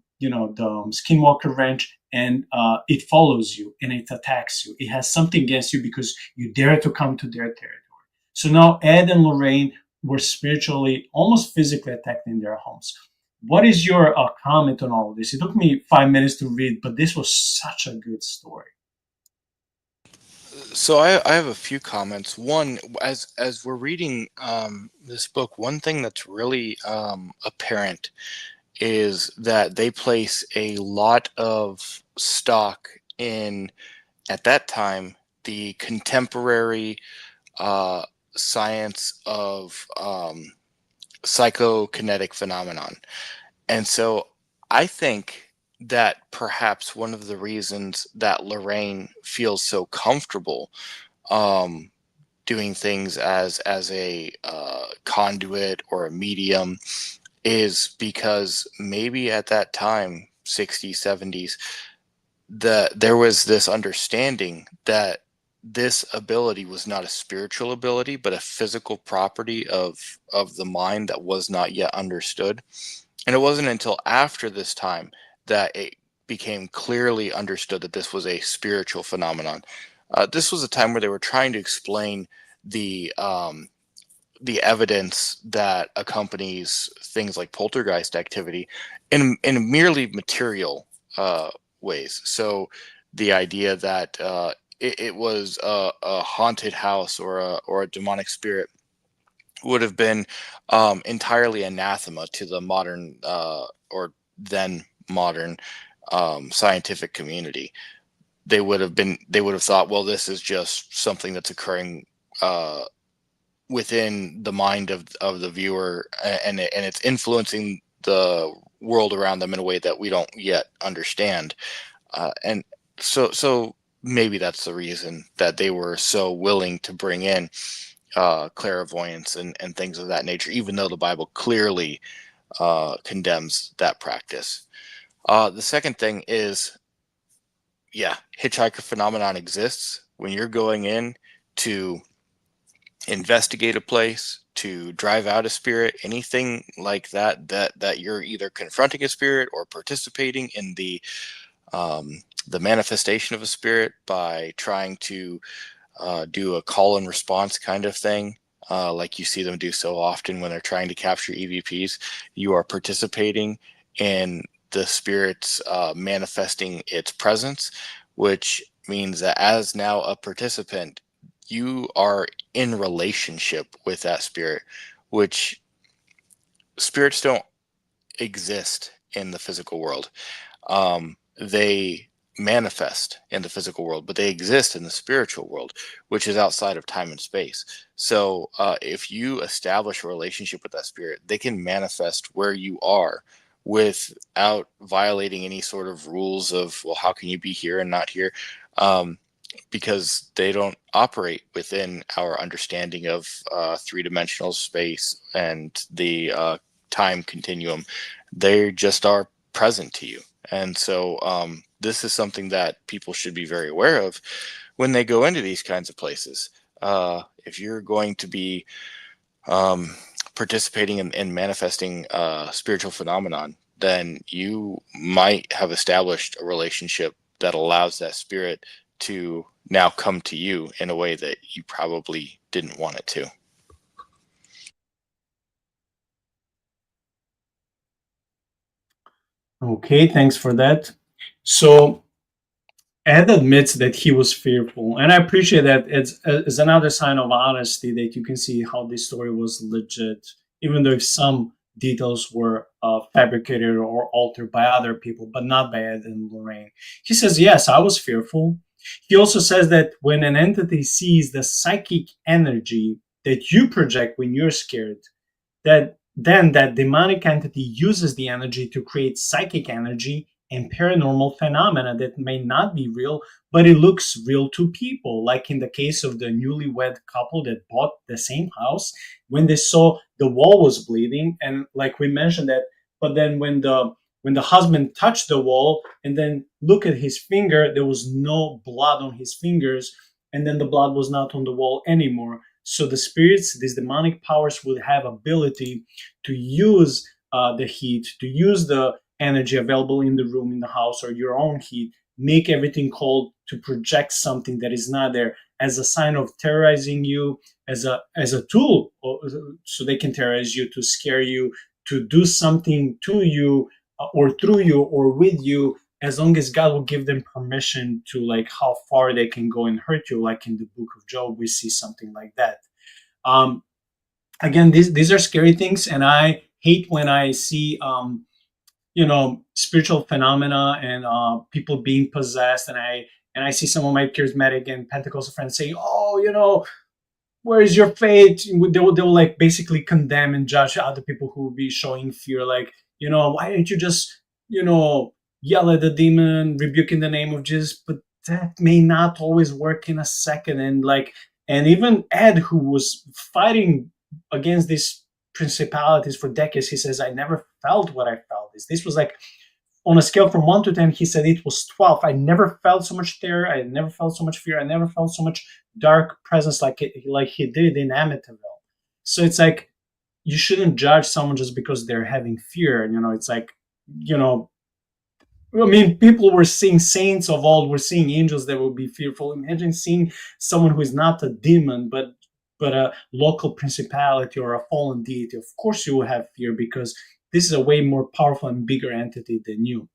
skinwalker wrench, and it follows you and it attacks you. It has something against you because you dare to come to their territory. So now Ed and Lorraine were spiritually, almost physically attacked in their homes. What is your comment on all of this? It took me 5 minutes to read, but this was such a good story. So I have a few comments. One, as we're reading this book, one thing that's really apparent is that they place a lot of stock in at that time, the contemporary uh, science of psychokinetic phenomenon. And so I think that perhaps one of the reasons that Lorraine feels so comfortable um, doing things as a conduit or a medium is because maybe at that time, 60s, 70s, there was this understanding that this ability was not a spiritual ability, but a physical property of the mind that was not yet understood. And it wasn't until after this time that it became clearly understood that this was a spiritual phenomenon. This was a time where they were trying to explain the evidence that accompanies things like poltergeist activity in merely material ways. So the idea that it was a haunted house or a demonic spirit would have been entirely anathema to the modern or then modern scientific community. They would have thought, well, this is just something that's occurring within the mind of the viewer, and it's influencing the world around them in a way that we don't yet understand. And so maybe that's the reason that they were so willing to bring in clairvoyance and things of that nature, even though the Bible clearly condemns that practice. The second thing is, yeah, hitchhiker phenomenon exists. When you're going in to investigate a place, to drive out a spirit, anything like that you're either confronting a spirit or participating in the manifestation of a spirit by trying to do a call and response kind of thing, like you see them do so often when they're trying to capture EVPs. You are participating in the spirit's manifesting its presence, which means that as now a participant, you are in relationship with that spirit, which spirits don't exist in the physical world. They manifest in the physical world, but they exist in the spiritual world, which is outside of time and space. So if you establish a relationship with that spirit, they can manifest where you are without violating any sort of rules of, well, how can you be here and not here? Because they don't operate within our understanding of three-dimensional space and the time continuum. They just are present to you. And so this is something that people should be very aware of when they go into these kinds of places. If you're going to be participating in manifesting spiritual phenomenon, then you might have established a relationship that allows that spirit to now come to you in a way that you probably didn't want it to. Okay, thanks for that. So Ed admits that he was fearful, and I appreciate that. It's another sign of honesty that you can see how this story was legit, even though if some details were fabricated or altered by other people, but not by Ed and Lorraine. He says, "Yes, I was fearful." He also says that when an entity sees the psychic energy that you project when you're scared, that then that demonic entity uses the energy to create psychic energy and paranormal phenomena that may not be real, but it looks real to people. Like in the case of the newlywed couple that bought the same house, when they saw the wall was bleeding, and like we mentioned that, but then when the husband touched the wall and then look at his finger, there was no blood on his fingers, and then the blood was not on the wall anymore. So the spirits, these demonic powers, would have ability to use the heat, to use the energy available in the room, in the house, or your own heat, make everything cold to project something that is not there as a sign of terrorizing you, as a tool, so they can terrorize you, to scare you, to do something to you or through you or with you, as long as God will give them permission to, like, how far they can go and hurt you. Like in the book of Job, we see something like that. Um, Again, these are scary things, and I hate when I see spiritual phenomena and people being possessed, and And I see some of my charismatic and Pentecostal friends saying, "Oh, where is your faith?" They will like basically condemn and judge other people who will be showing fear. Like, why don't you just, yell at the demon, rebuke in the name of Jesus? But that may not always work in a second. And even Ed, who was fighting against these principalities for decades, he says, "I never felt what I felt. This was like on a scale from 1 to 10, he said it was 12. I never felt so much terror. I never felt so much fear. I never felt so much dark presence like he did in Amityville." So it's like, you shouldn't judge someone just because they're having fear. It's like, people were seeing saints of old, were seeing angels that would be fearful. Imagine seeing someone who is not a demon, but a local principality or a fallen deity. Of course you will have fear, because this is a way more powerful and bigger entity than you.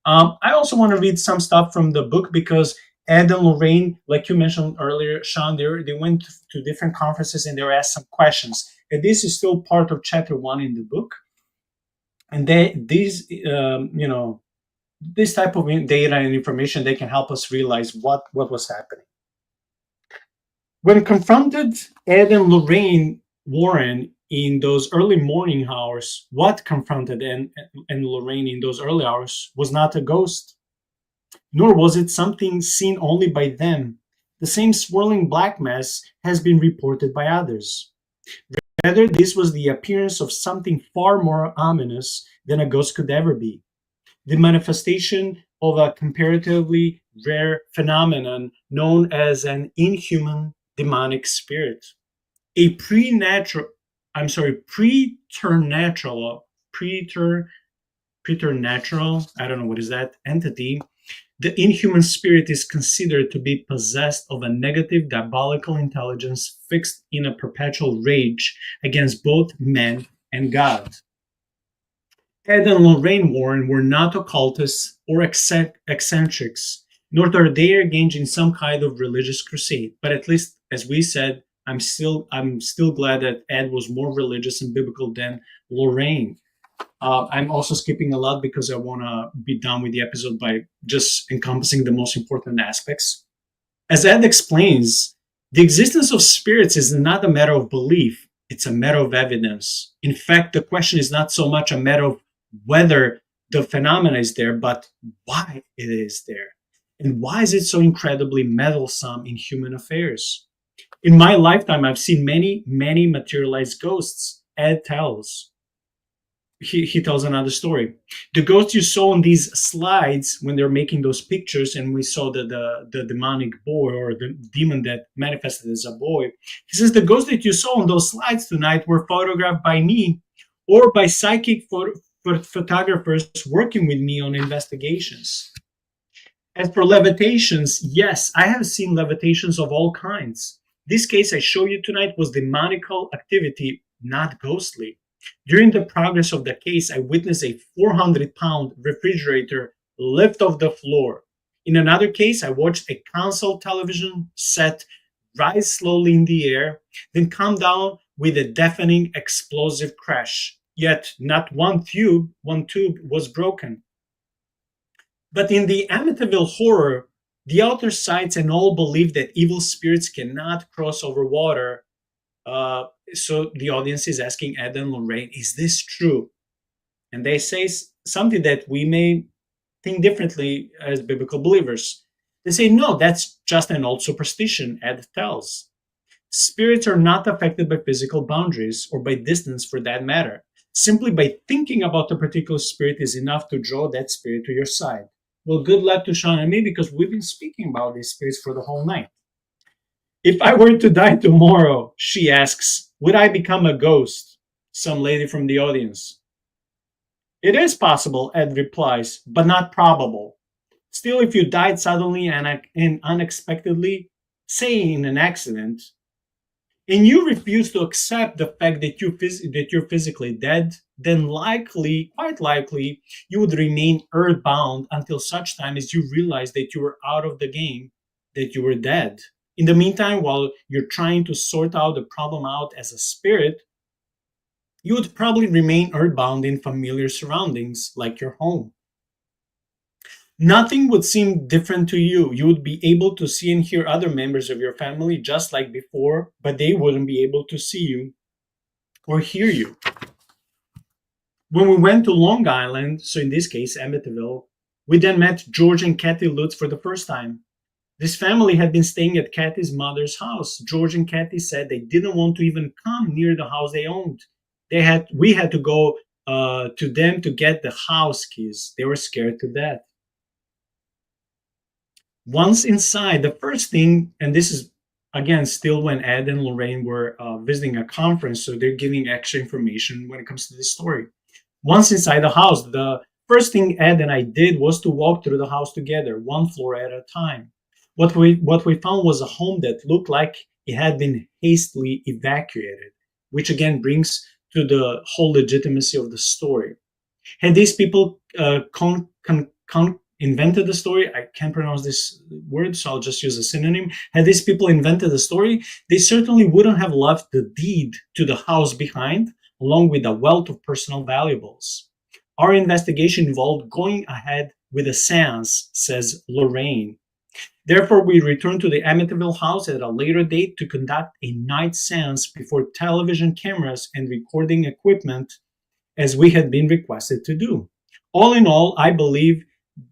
I also want to read some stuff from the book, because Ed and Lorraine, like you mentioned earlier, Shaun, they went to different conferences and they were asked some questions. And this is still part of chapter 1 in the book. And this type of data and information, they can help us realize what was happening. When confronted, Ed and Lorraine Warren in those early morning hours, what confronted Ed and Lorraine in those early hours was not a ghost, nor was it something seen only by them. The same swirling black mass has been reported by others. Rather, this was the appearance of something far more ominous than a ghost could ever be. The manifestation of a comparatively rare phenomenon known as an inhuman demonic spirit. A preternatural I don't know what is that entity. The inhuman spirit is considered to be possessed of a negative diabolical intelligence fixed in a perpetual rage against both man and God. Ed and Lorraine Warren were not occultists or eccentrics, nor are they engaged in some kind of religious crusade. But at least, as we said, I'm still glad that Ed was more religious and biblical than Lorraine. I'm also skipping a lot because I want to be done with the episode by just encompassing the most important aspects. As Ed explains, the existence of spirits is not a matter of belief, it's a matter of evidence. In fact, the question is not so much a matter of whether the phenomena is there, but why it is there. And why is it so incredibly meddlesome in human affairs? In my lifetime, I've seen many, many materialized ghosts. Ed tells. He tells another story. The ghosts you saw on these slides when they're making those pictures, and we saw the demonic boy, or the demon that manifested as a boy. He says the ghosts that you saw on those slides tonight were photographed by me or by psychic photographers working with me on investigations. As for levitations, yes, I have seen levitations of all kinds. This case I show you tonight was demonical activity, not ghostly. During the progress of the case, I witnessed a 400-pound refrigerator lift off the floor. In another case, I watched a console television set rise slowly in the air, then come down with a deafening explosive crash. Yet not one tube was broken. But in the Amityville horror, the outer sides and all believe that evil spirits cannot cross over water. So the audience is asking Ed and Lorraine, is this true? And they say something that we may think differently as biblical believers. They say, no, that's just an old superstition, Ed tells. Spirits are not affected by physical boundaries or by distance for that matter. Simply by thinking about a particular spirit is enough to draw that spirit to your side. Well, good luck to Shaun and me, because we've been speaking about these spirits for the whole night. If I were to die tomorrow, she asks, would I become a ghost? Some lady from the audience. It is possible, Ed replies, but not probable. Still, if you died suddenly and unexpectedly, say in an accident, and you refuse to accept the fact that you're physically dead, then quite likely, you would remain earthbound until such time as you realize that you were out of the game, that you were dead. In the meantime, while you're trying to sort out the problem out as a spirit, you would probably remain earthbound in familiar surroundings like your home. Nothing would seem different to you. You would be able to see and hear other members of your family just like before, but they wouldn't be able to see you or hear you. When we went to Long Island, so in this case, Amityville, we then met George and Kathy Lutz for the first time. This family had been staying at Kathy's mother's house. George and Kathy said they didn't want to even come near the house they owned. We had to go to them to get the house keys. They were scared to death. Once inside, the first thing, and this is again still when Ed and Lorraine were visiting a conference, so they're giving extra information when it comes to this story. Once inside the house, the first thing Ed and I did was to walk through the house together, one floor at a time. What we found was a home that looked like it had been hastily evacuated, which again brings to the whole legitimacy of the story. Had these people invented the story, I can't pronounce this word, so I'll just use a synonym. Had these people invented the story, they certainly wouldn't have left the deed to the house behind, along with a wealth of personal valuables. Our investigation involved going ahead with a seance, says Lorraine. Therefore, we returned to the Amityville house at a later date to conduct a night seance before television cameras and recording equipment, as we had been requested to do. All in all, I believe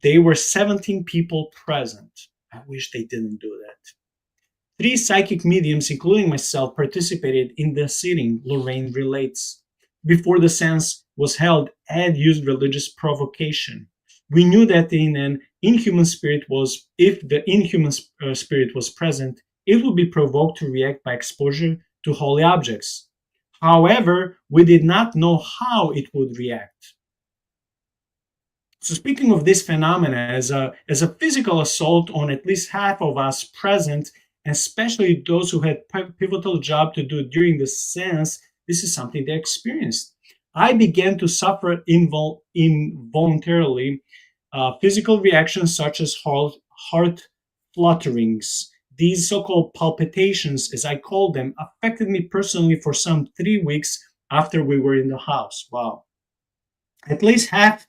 there were 17 people present. I wish they didn't do that. 3 psychic mediums, including myself, participated in the sitting, Lorraine relates. Before the seance was held, Ed used religious provocation. We knew that if the inhuman spirit was present, it would be provoked to react by exposure to holy objects. However, we did not know how it would react. So speaking of this phenomena as a physical assault on at least half of us present, especially those who had pivotal job to do during the seance, this is something they experienced. I began to suffer involuntarily physical reactions such as heart flutterings. These so-called palpitations, as I call them, affected me personally for some 3 weeks after we were in the house. Wow. At least half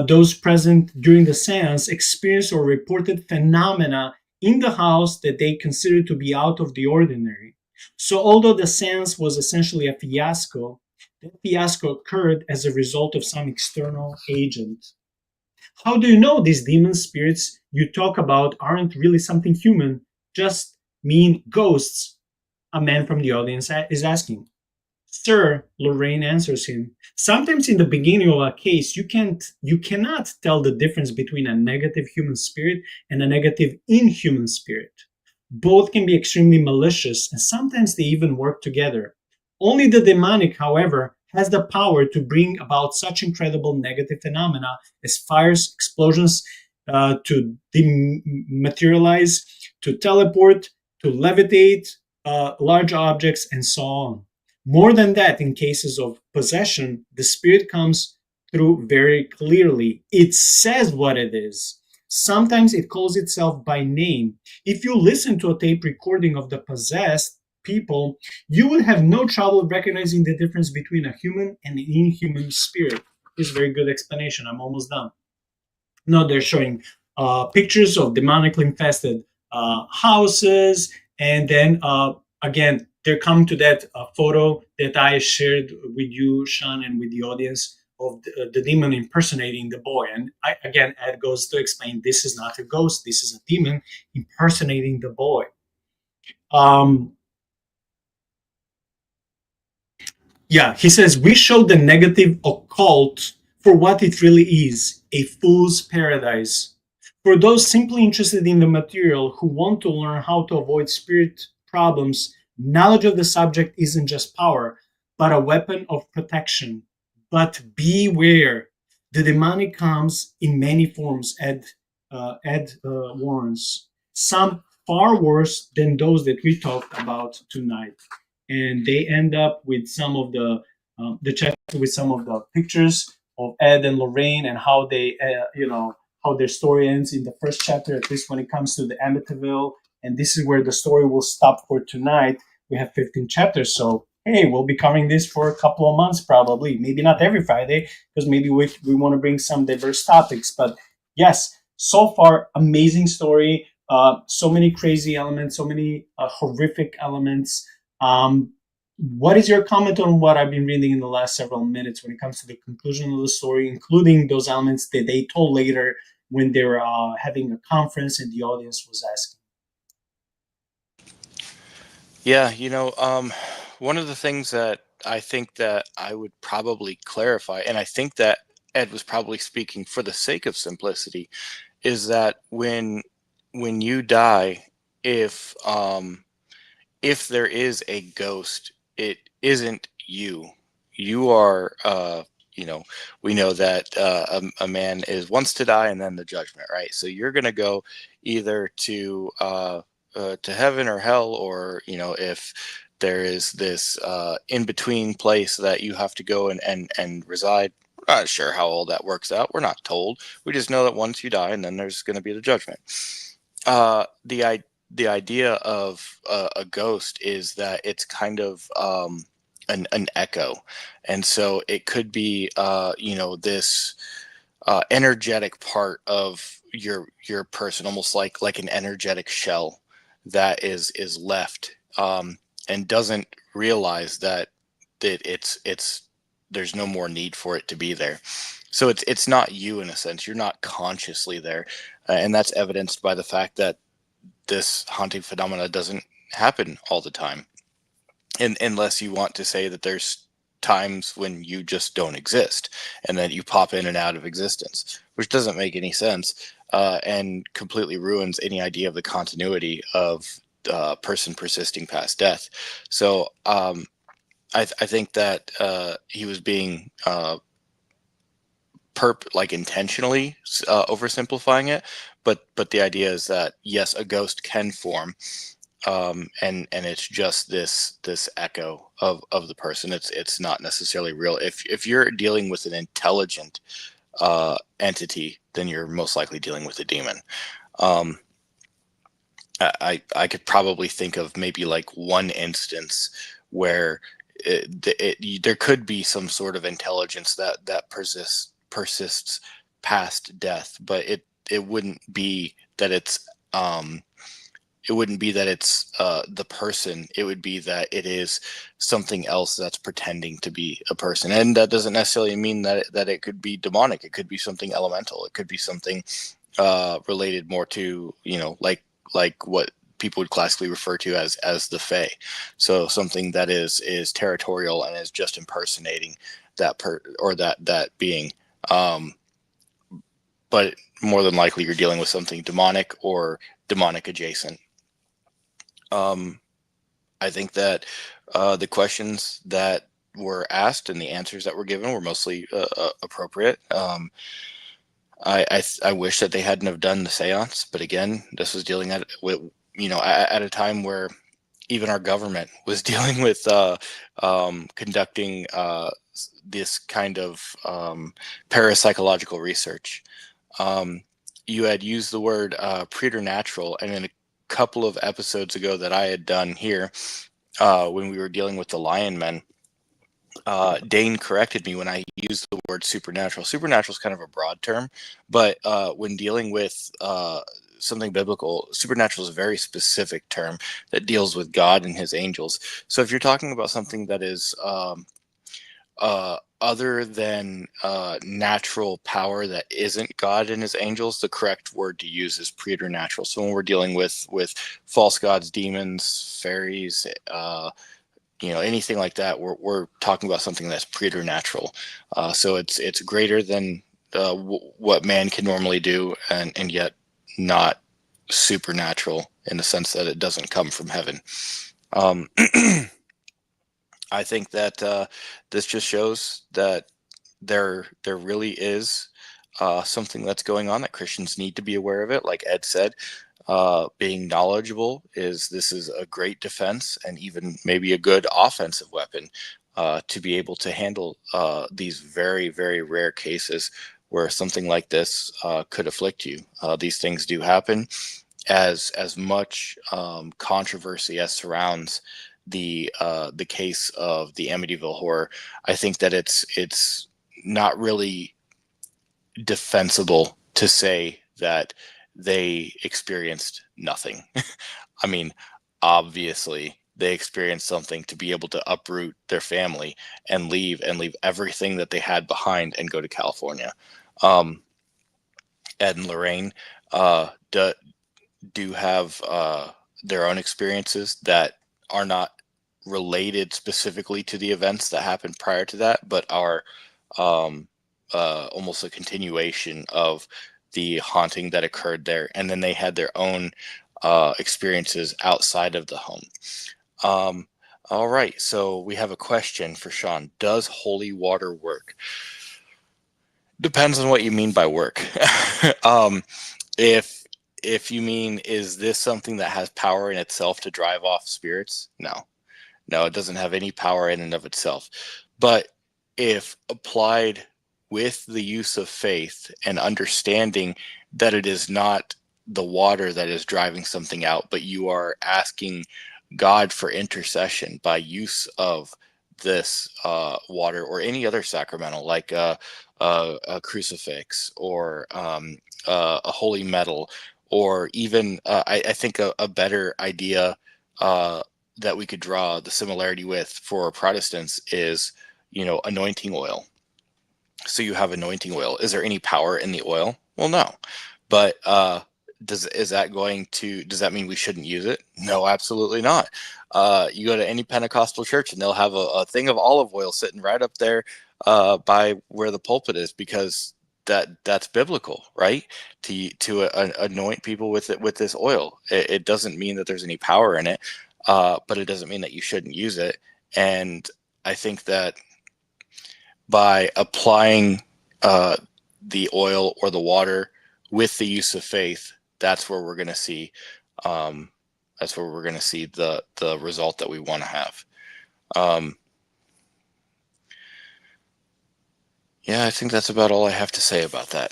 those present during the seance experienced or reported phenomena in the house that they considered to be out of the ordinary. So although the seance was essentially a fiasco, that fiasco occurred as a result of some external agent. How do you know these demon spirits you talk about aren't really something human, just mean ghosts? A man from the audience is asking. Sir, Lorraine answers him, sometimes in the beginning of a case, you cannot tell the difference between a negative human spirit and a negative inhuman spirit. Both can be extremely malicious, and sometimes they even work together. Only the demonic, however, has the power to bring about such incredible negative phenomena as fires, explosions, to dematerialize, to teleport, to levitate large objects, and so on. More than that, in cases of possession, the spirit comes through very clearly. It says what it is. Sometimes it calls itself by name. If you listen to a tape recording of the possessed people, you will have no trouble recognizing the difference between a human and an inhuman spirit. This is a very good explanation. I'm almost done. Now they're showing pictures of demonically infested houses, and then again, they're coming to that photo that I shared with you, Shaun, and with the audience of the demon impersonating the boy. And again, Ed goes to explain this is not a ghost, this is a demon impersonating the boy. Yeah, he says, we show the negative occult for what it really is, a fool's paradise. For those simply interested in the material who want to learn how to avoid spirit problems, knowledge of the subject isn't just power, but a weapon of protection. But beware, the demonic comes in many forms, Ed warns. Some far worse than those that we talked about tonight. And they end up with some of the chapter with some of the pictures of Ed and Lorraine and how they, how their story ends in the first chapter, at least when it comes to the Amityville. And this is where the story will stop for tonight. We have 15 chapters, so hey, we'll be covering this for a couple of months probably. Maybe not every Friday, because maybe we want to bring some diverse topics. But yes, So far, amazing story. So many crazy elements, so many horrific elements. What is your comment on what I've been reading in the last several minutes when it comes to the conclusion of the story, including those elements that they told later when they were having a conference and the audience was asking? Yeah, one of the things that I think that I would probably clarify, and I think that Ed was probably speaking for the sake of simplicity, is that when you die, if if there is a ghost, it isn't you. You are, we know that a man is once to die and then the judgment, right? So you're going to go either to heaven or hell, or if there is this in between place that you have to go and reside. We're not sure how all that works out. We're not told. We just know that once you die, and then there's going to be the judgment. The idea of a ghost is that it's kind of an echo, and so it could be this energetic part of your person, almost like an energetic shell that is left, and doesn't realize that it's there's no more need for it to be there. So it's not you, in a sense. You're not consciously there, and that's evidenced by the fact that this haunting phenomena doesn't happen all the time, and unless you want to say that there's times when you just don't exist and that you pop in and out of existence, which doesn't make any sense, and completely ruins any idea of the continuity of person persisting past death. So I think that he was being intentionally oversimplifying it, but the idea is that yes, a ghost can form, and it's just this echo of the person. It's not necessarily real. If you're dealing with an intelligent entity, then you're most likely dealing with a demon. I could probably think of maybe like one instance where there could be some sort of intelligence that persists past death, but it wouldn't be that it's the person. It would be that it is something else that's pretending to be a person, and that doesn't necessarily mean that it could be demonic. It could be something elemental. It could be something related more to like what people would classically refer to as the Fae. So something that is territorial and is just impersonating that being. But more than likely, you're dealing with something demonic or demonic adjacent. I think that the questions that were asked and the answers that were given were mostly appropriate. I wish that they hadn't have done the seance, but again, this was dealing at a time where even our government was dealing with conducting this kind of parapsychological research. You had used the word preternatural, and in a couple of episodes ago that I had done here, when we were dealing with the Lion Men, Dane corrected me when I used the word supernatural. Supernatural is kind of a broad term, but when dealing with something biblical, supernatural is a very specific term that deals with God and his angels. So if you're talking about something that is other than natural power that isn't God and his angels, the correct word to use is preternatural. So when we're dealing with false gods, demons, fairies, anything like that, we're talking about something that's preternatural. So it's greater than what man can normally do, and yet not supernatural in the sense that it doesn't come from heaven. I think that this just shows that there really is something that's going on, that Christians need to be aware of it. Like Ed said, being knowledgeable this is a great defense and even maybe a good offensive weapon to be able to handle these very, very rare cases where something like this could afflict you. These things do happen. As much controversy as surrounds the case of the Amityville horror, I think that it's not really defensible to say that they experienced nothing. I mean, obviously they experienced something to be able to uproot their family and leave everything that they had behind and go to California. Ed and Lorraine do have their own experiences that are not related specifically to the events that happened prior to that, but are almost a continuation of the haunting that occurred there. And then they had their own experiences outside of the home. All right, so we have a question for Shaun. Does holy water work? Depends on what you mean by work. If you mean, is this something that has power in itself to drive off spirits? No, it doesn't have any power in and of itself. But if applied with the use of faith and understanding that it is not the water that is driving something out, but you are asking God for intercession by use of this water or any other sacramental, like a crucifix or a holy medal, or even I think a better idea that we could draw the similarity with for Protestants is, anointing oil. So you have anointing oil. Is there any power in the oil? Well, no. But does that mean we shouldn't use it? No, absolutely not. You go to any Pentecostal church and they'll have a thing of olive oil sitting right up there by where the pulpit is, because that's biblical, right? To anoint people with this oil. It doesn't mean that there's any power in it, but it doesn't mean that you shouldn't use it. And I think that by applying the oil or the water with the use of faith, that's where we're going to see the result that we want to have. Yeah, I think that's about all I have to say about that.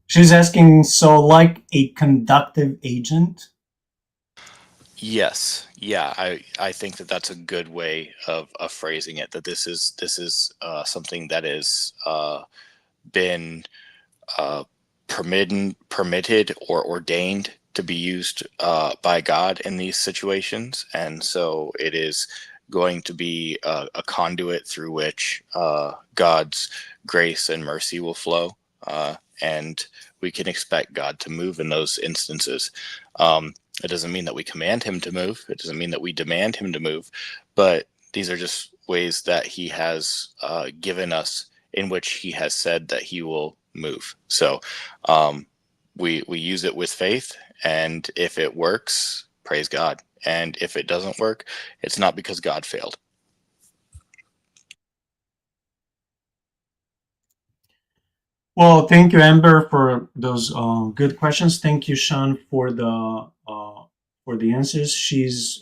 She's asking, so like a conductive agent? Yes. Yeah, I think that that's a good way of phrasing it, that this is something that is been permitted or ordained to be used by God in these situations, and so it is going to be a conduit through which God's grace and mercy will flow, and we can expect God to move in those instances. It doesn't mean that we command him to move. It doesn't mean that we demand him to move, but these are just ways that he has given us in which he has said that he will move. So we use it with faith, and if it works, praise God. And if it doesn't work, it's not because God failed. Well, thank you, Amber, for those good questions. Thank you, Shaun, for the answers. She's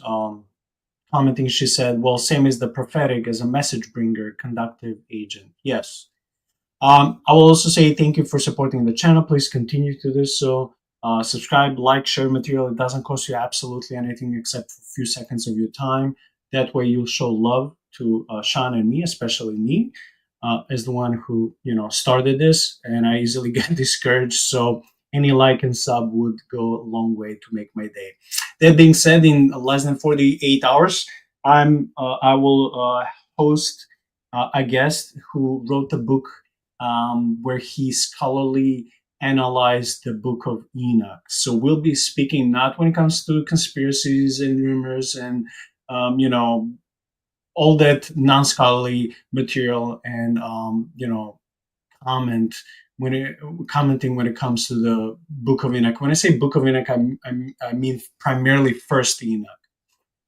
commenting. She said, "Well, same as the prophetic as a message bringer, conductive agent." Yes. I will also say thank you for supporting the channel. Please continue to do so. Subscribe, like, share material. It doesn't cost you absolutely anything except a few seconds of your time. That way you'll show love to Shaun and me, especially me, as the one who started this, and I easily get discouraged. So any like and sub would go a long way to make my day. That being said, in less than 48 hours, I will host a guest who wrote a book where he scholarly analyzed the book of Enoch. So we'll be speaking not when it comes to conspiracies and rumors and all that non-scholarly material and commenting when it comes to the book of Enoch. When I say book of Enoch, I mean primarily first Enoch.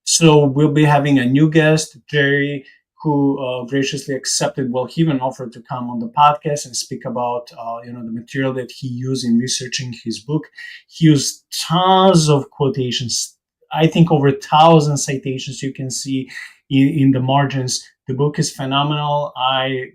So we'll be having a new guest, Jerry, who graciously accepted. Well, he even offered to come on the podcast and speak about the material that he used in researching his book. He used tons of quotations. I think over 1,000 citations you can see in the margins. The book is phenomenal. I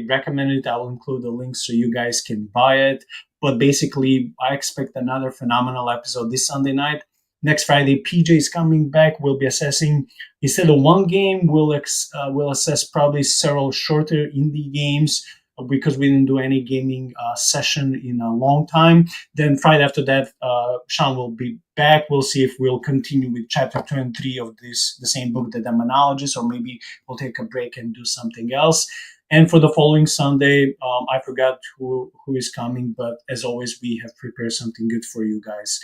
recommend it. I will include the link so you guys can buy it. But basically, I expect another phenomenal episode this Sunday night. Next Friday, PJ is coming back. We'll be assessing, instead of one game, we'll assess probably several shorter indie games because we didn't do any gaming session in a long time. Then Friday after that, Shaun will be back. We'll see if we'll continue with chapter 2 and 3 of the same book, The Demonologist, or maybe we'll take a break and do something else. And for the following Sunday, I forgot who is coming, but as always, we have prepared something good for you guys.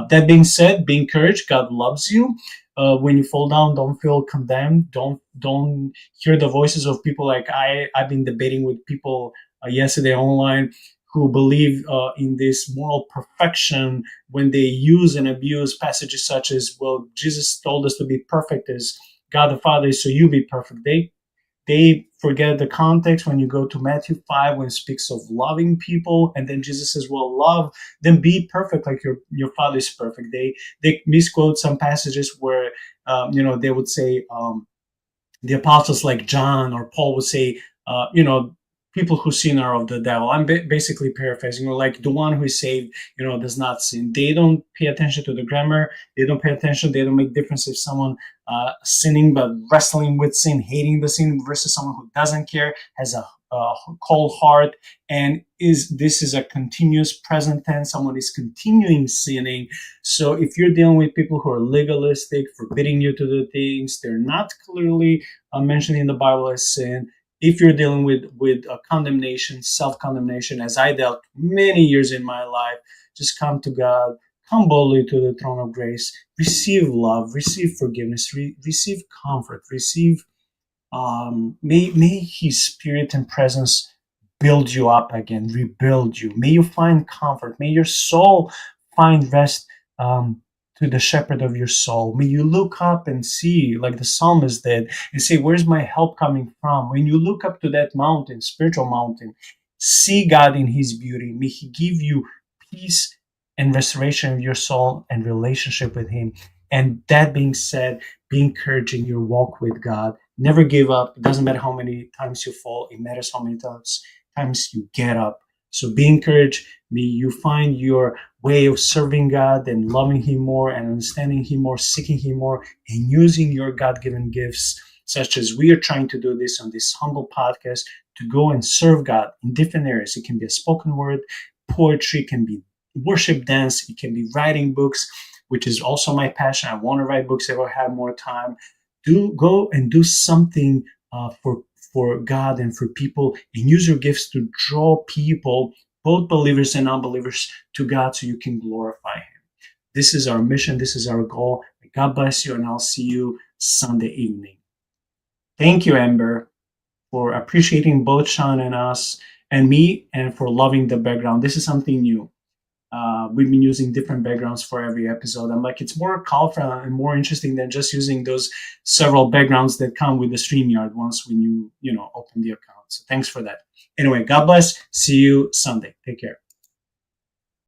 That being said, be encouraged. God loves you. When you fall down, don't feel condemned. Don't hear the voices of people like I've been debating with people yesterday online who believe in this moral perfection when they use and abuse passages such as, well, Jesus told us to be perfect as God the Father is, so you be perfect. They forget the context when you go to Matthew 5 when it speaks of loving people, and then Jesus says, well, love, then be perfect like your Father is perfect. They misquote some passages where, they would say the apostles like John or Paul would say, people who sin are of the devil. I'm basically paraphrasing, like the one who is saved, does not sin. They don't pay attention to the grammar. They don't pay attention. They don't make difference if someone sinning but wrestling with sin, hating the sin, versus someone who doesn't care, has a cold heart, and this is a continuous present tense. Someone is continuing sinning. So if you're dealing with people who are legalistic, forbidding you to do things, they're not clearly mentioned in the Bible as sin. If you're dealing with condemnation, self-condemnation, as I dealt many years in my life, just come to God, come boldly to the throne of grace, receive love, receive forgiveness, receive comfort, receive, may His Spirit and presence build you up again, rebuild you. May you find comfort. May your soul find rest to the shepherd of your soul. May you look up and see, like the psalmist did, and say, where's my help coming from? When you look up to that mountain, spiritual mountain, see God in His beauty. May He give you peace and restoration of your soul and relationship with Him. And that being said, be encouraged in your walk with God. Never give up. It doesn't matter how many times you fall. It matters how many times you get up. So be encouraged. May you find your way of serving God and loving Him more and understanding Him more, seeking Him more, and using your God-given gifts, such as we are trying to do this on this humble podcast, to go and serve God in different areas. It can be a spoken word, poetry, it can be worship, dance, it can be writing books, which is also my passion. I want to write books if I have more time. Go and do something for God and for people, and use your gifts to draw people, both believers and unbelievers, to God so you can glorify Him. This is our mission. This is our goal. May God bless you, and I'll see you Sunday evening. Thank you, Amber, for appreciating both Shaun and us and me, and for loving the background. This is something new. We've been using different backgrounds for every episode. I'm like, it's more colorful and more interesting than just using those several backgrounds that come with the StreamYard once when you open the account. So thanks for that. Anyway, God bless. See you Sunday. Take care.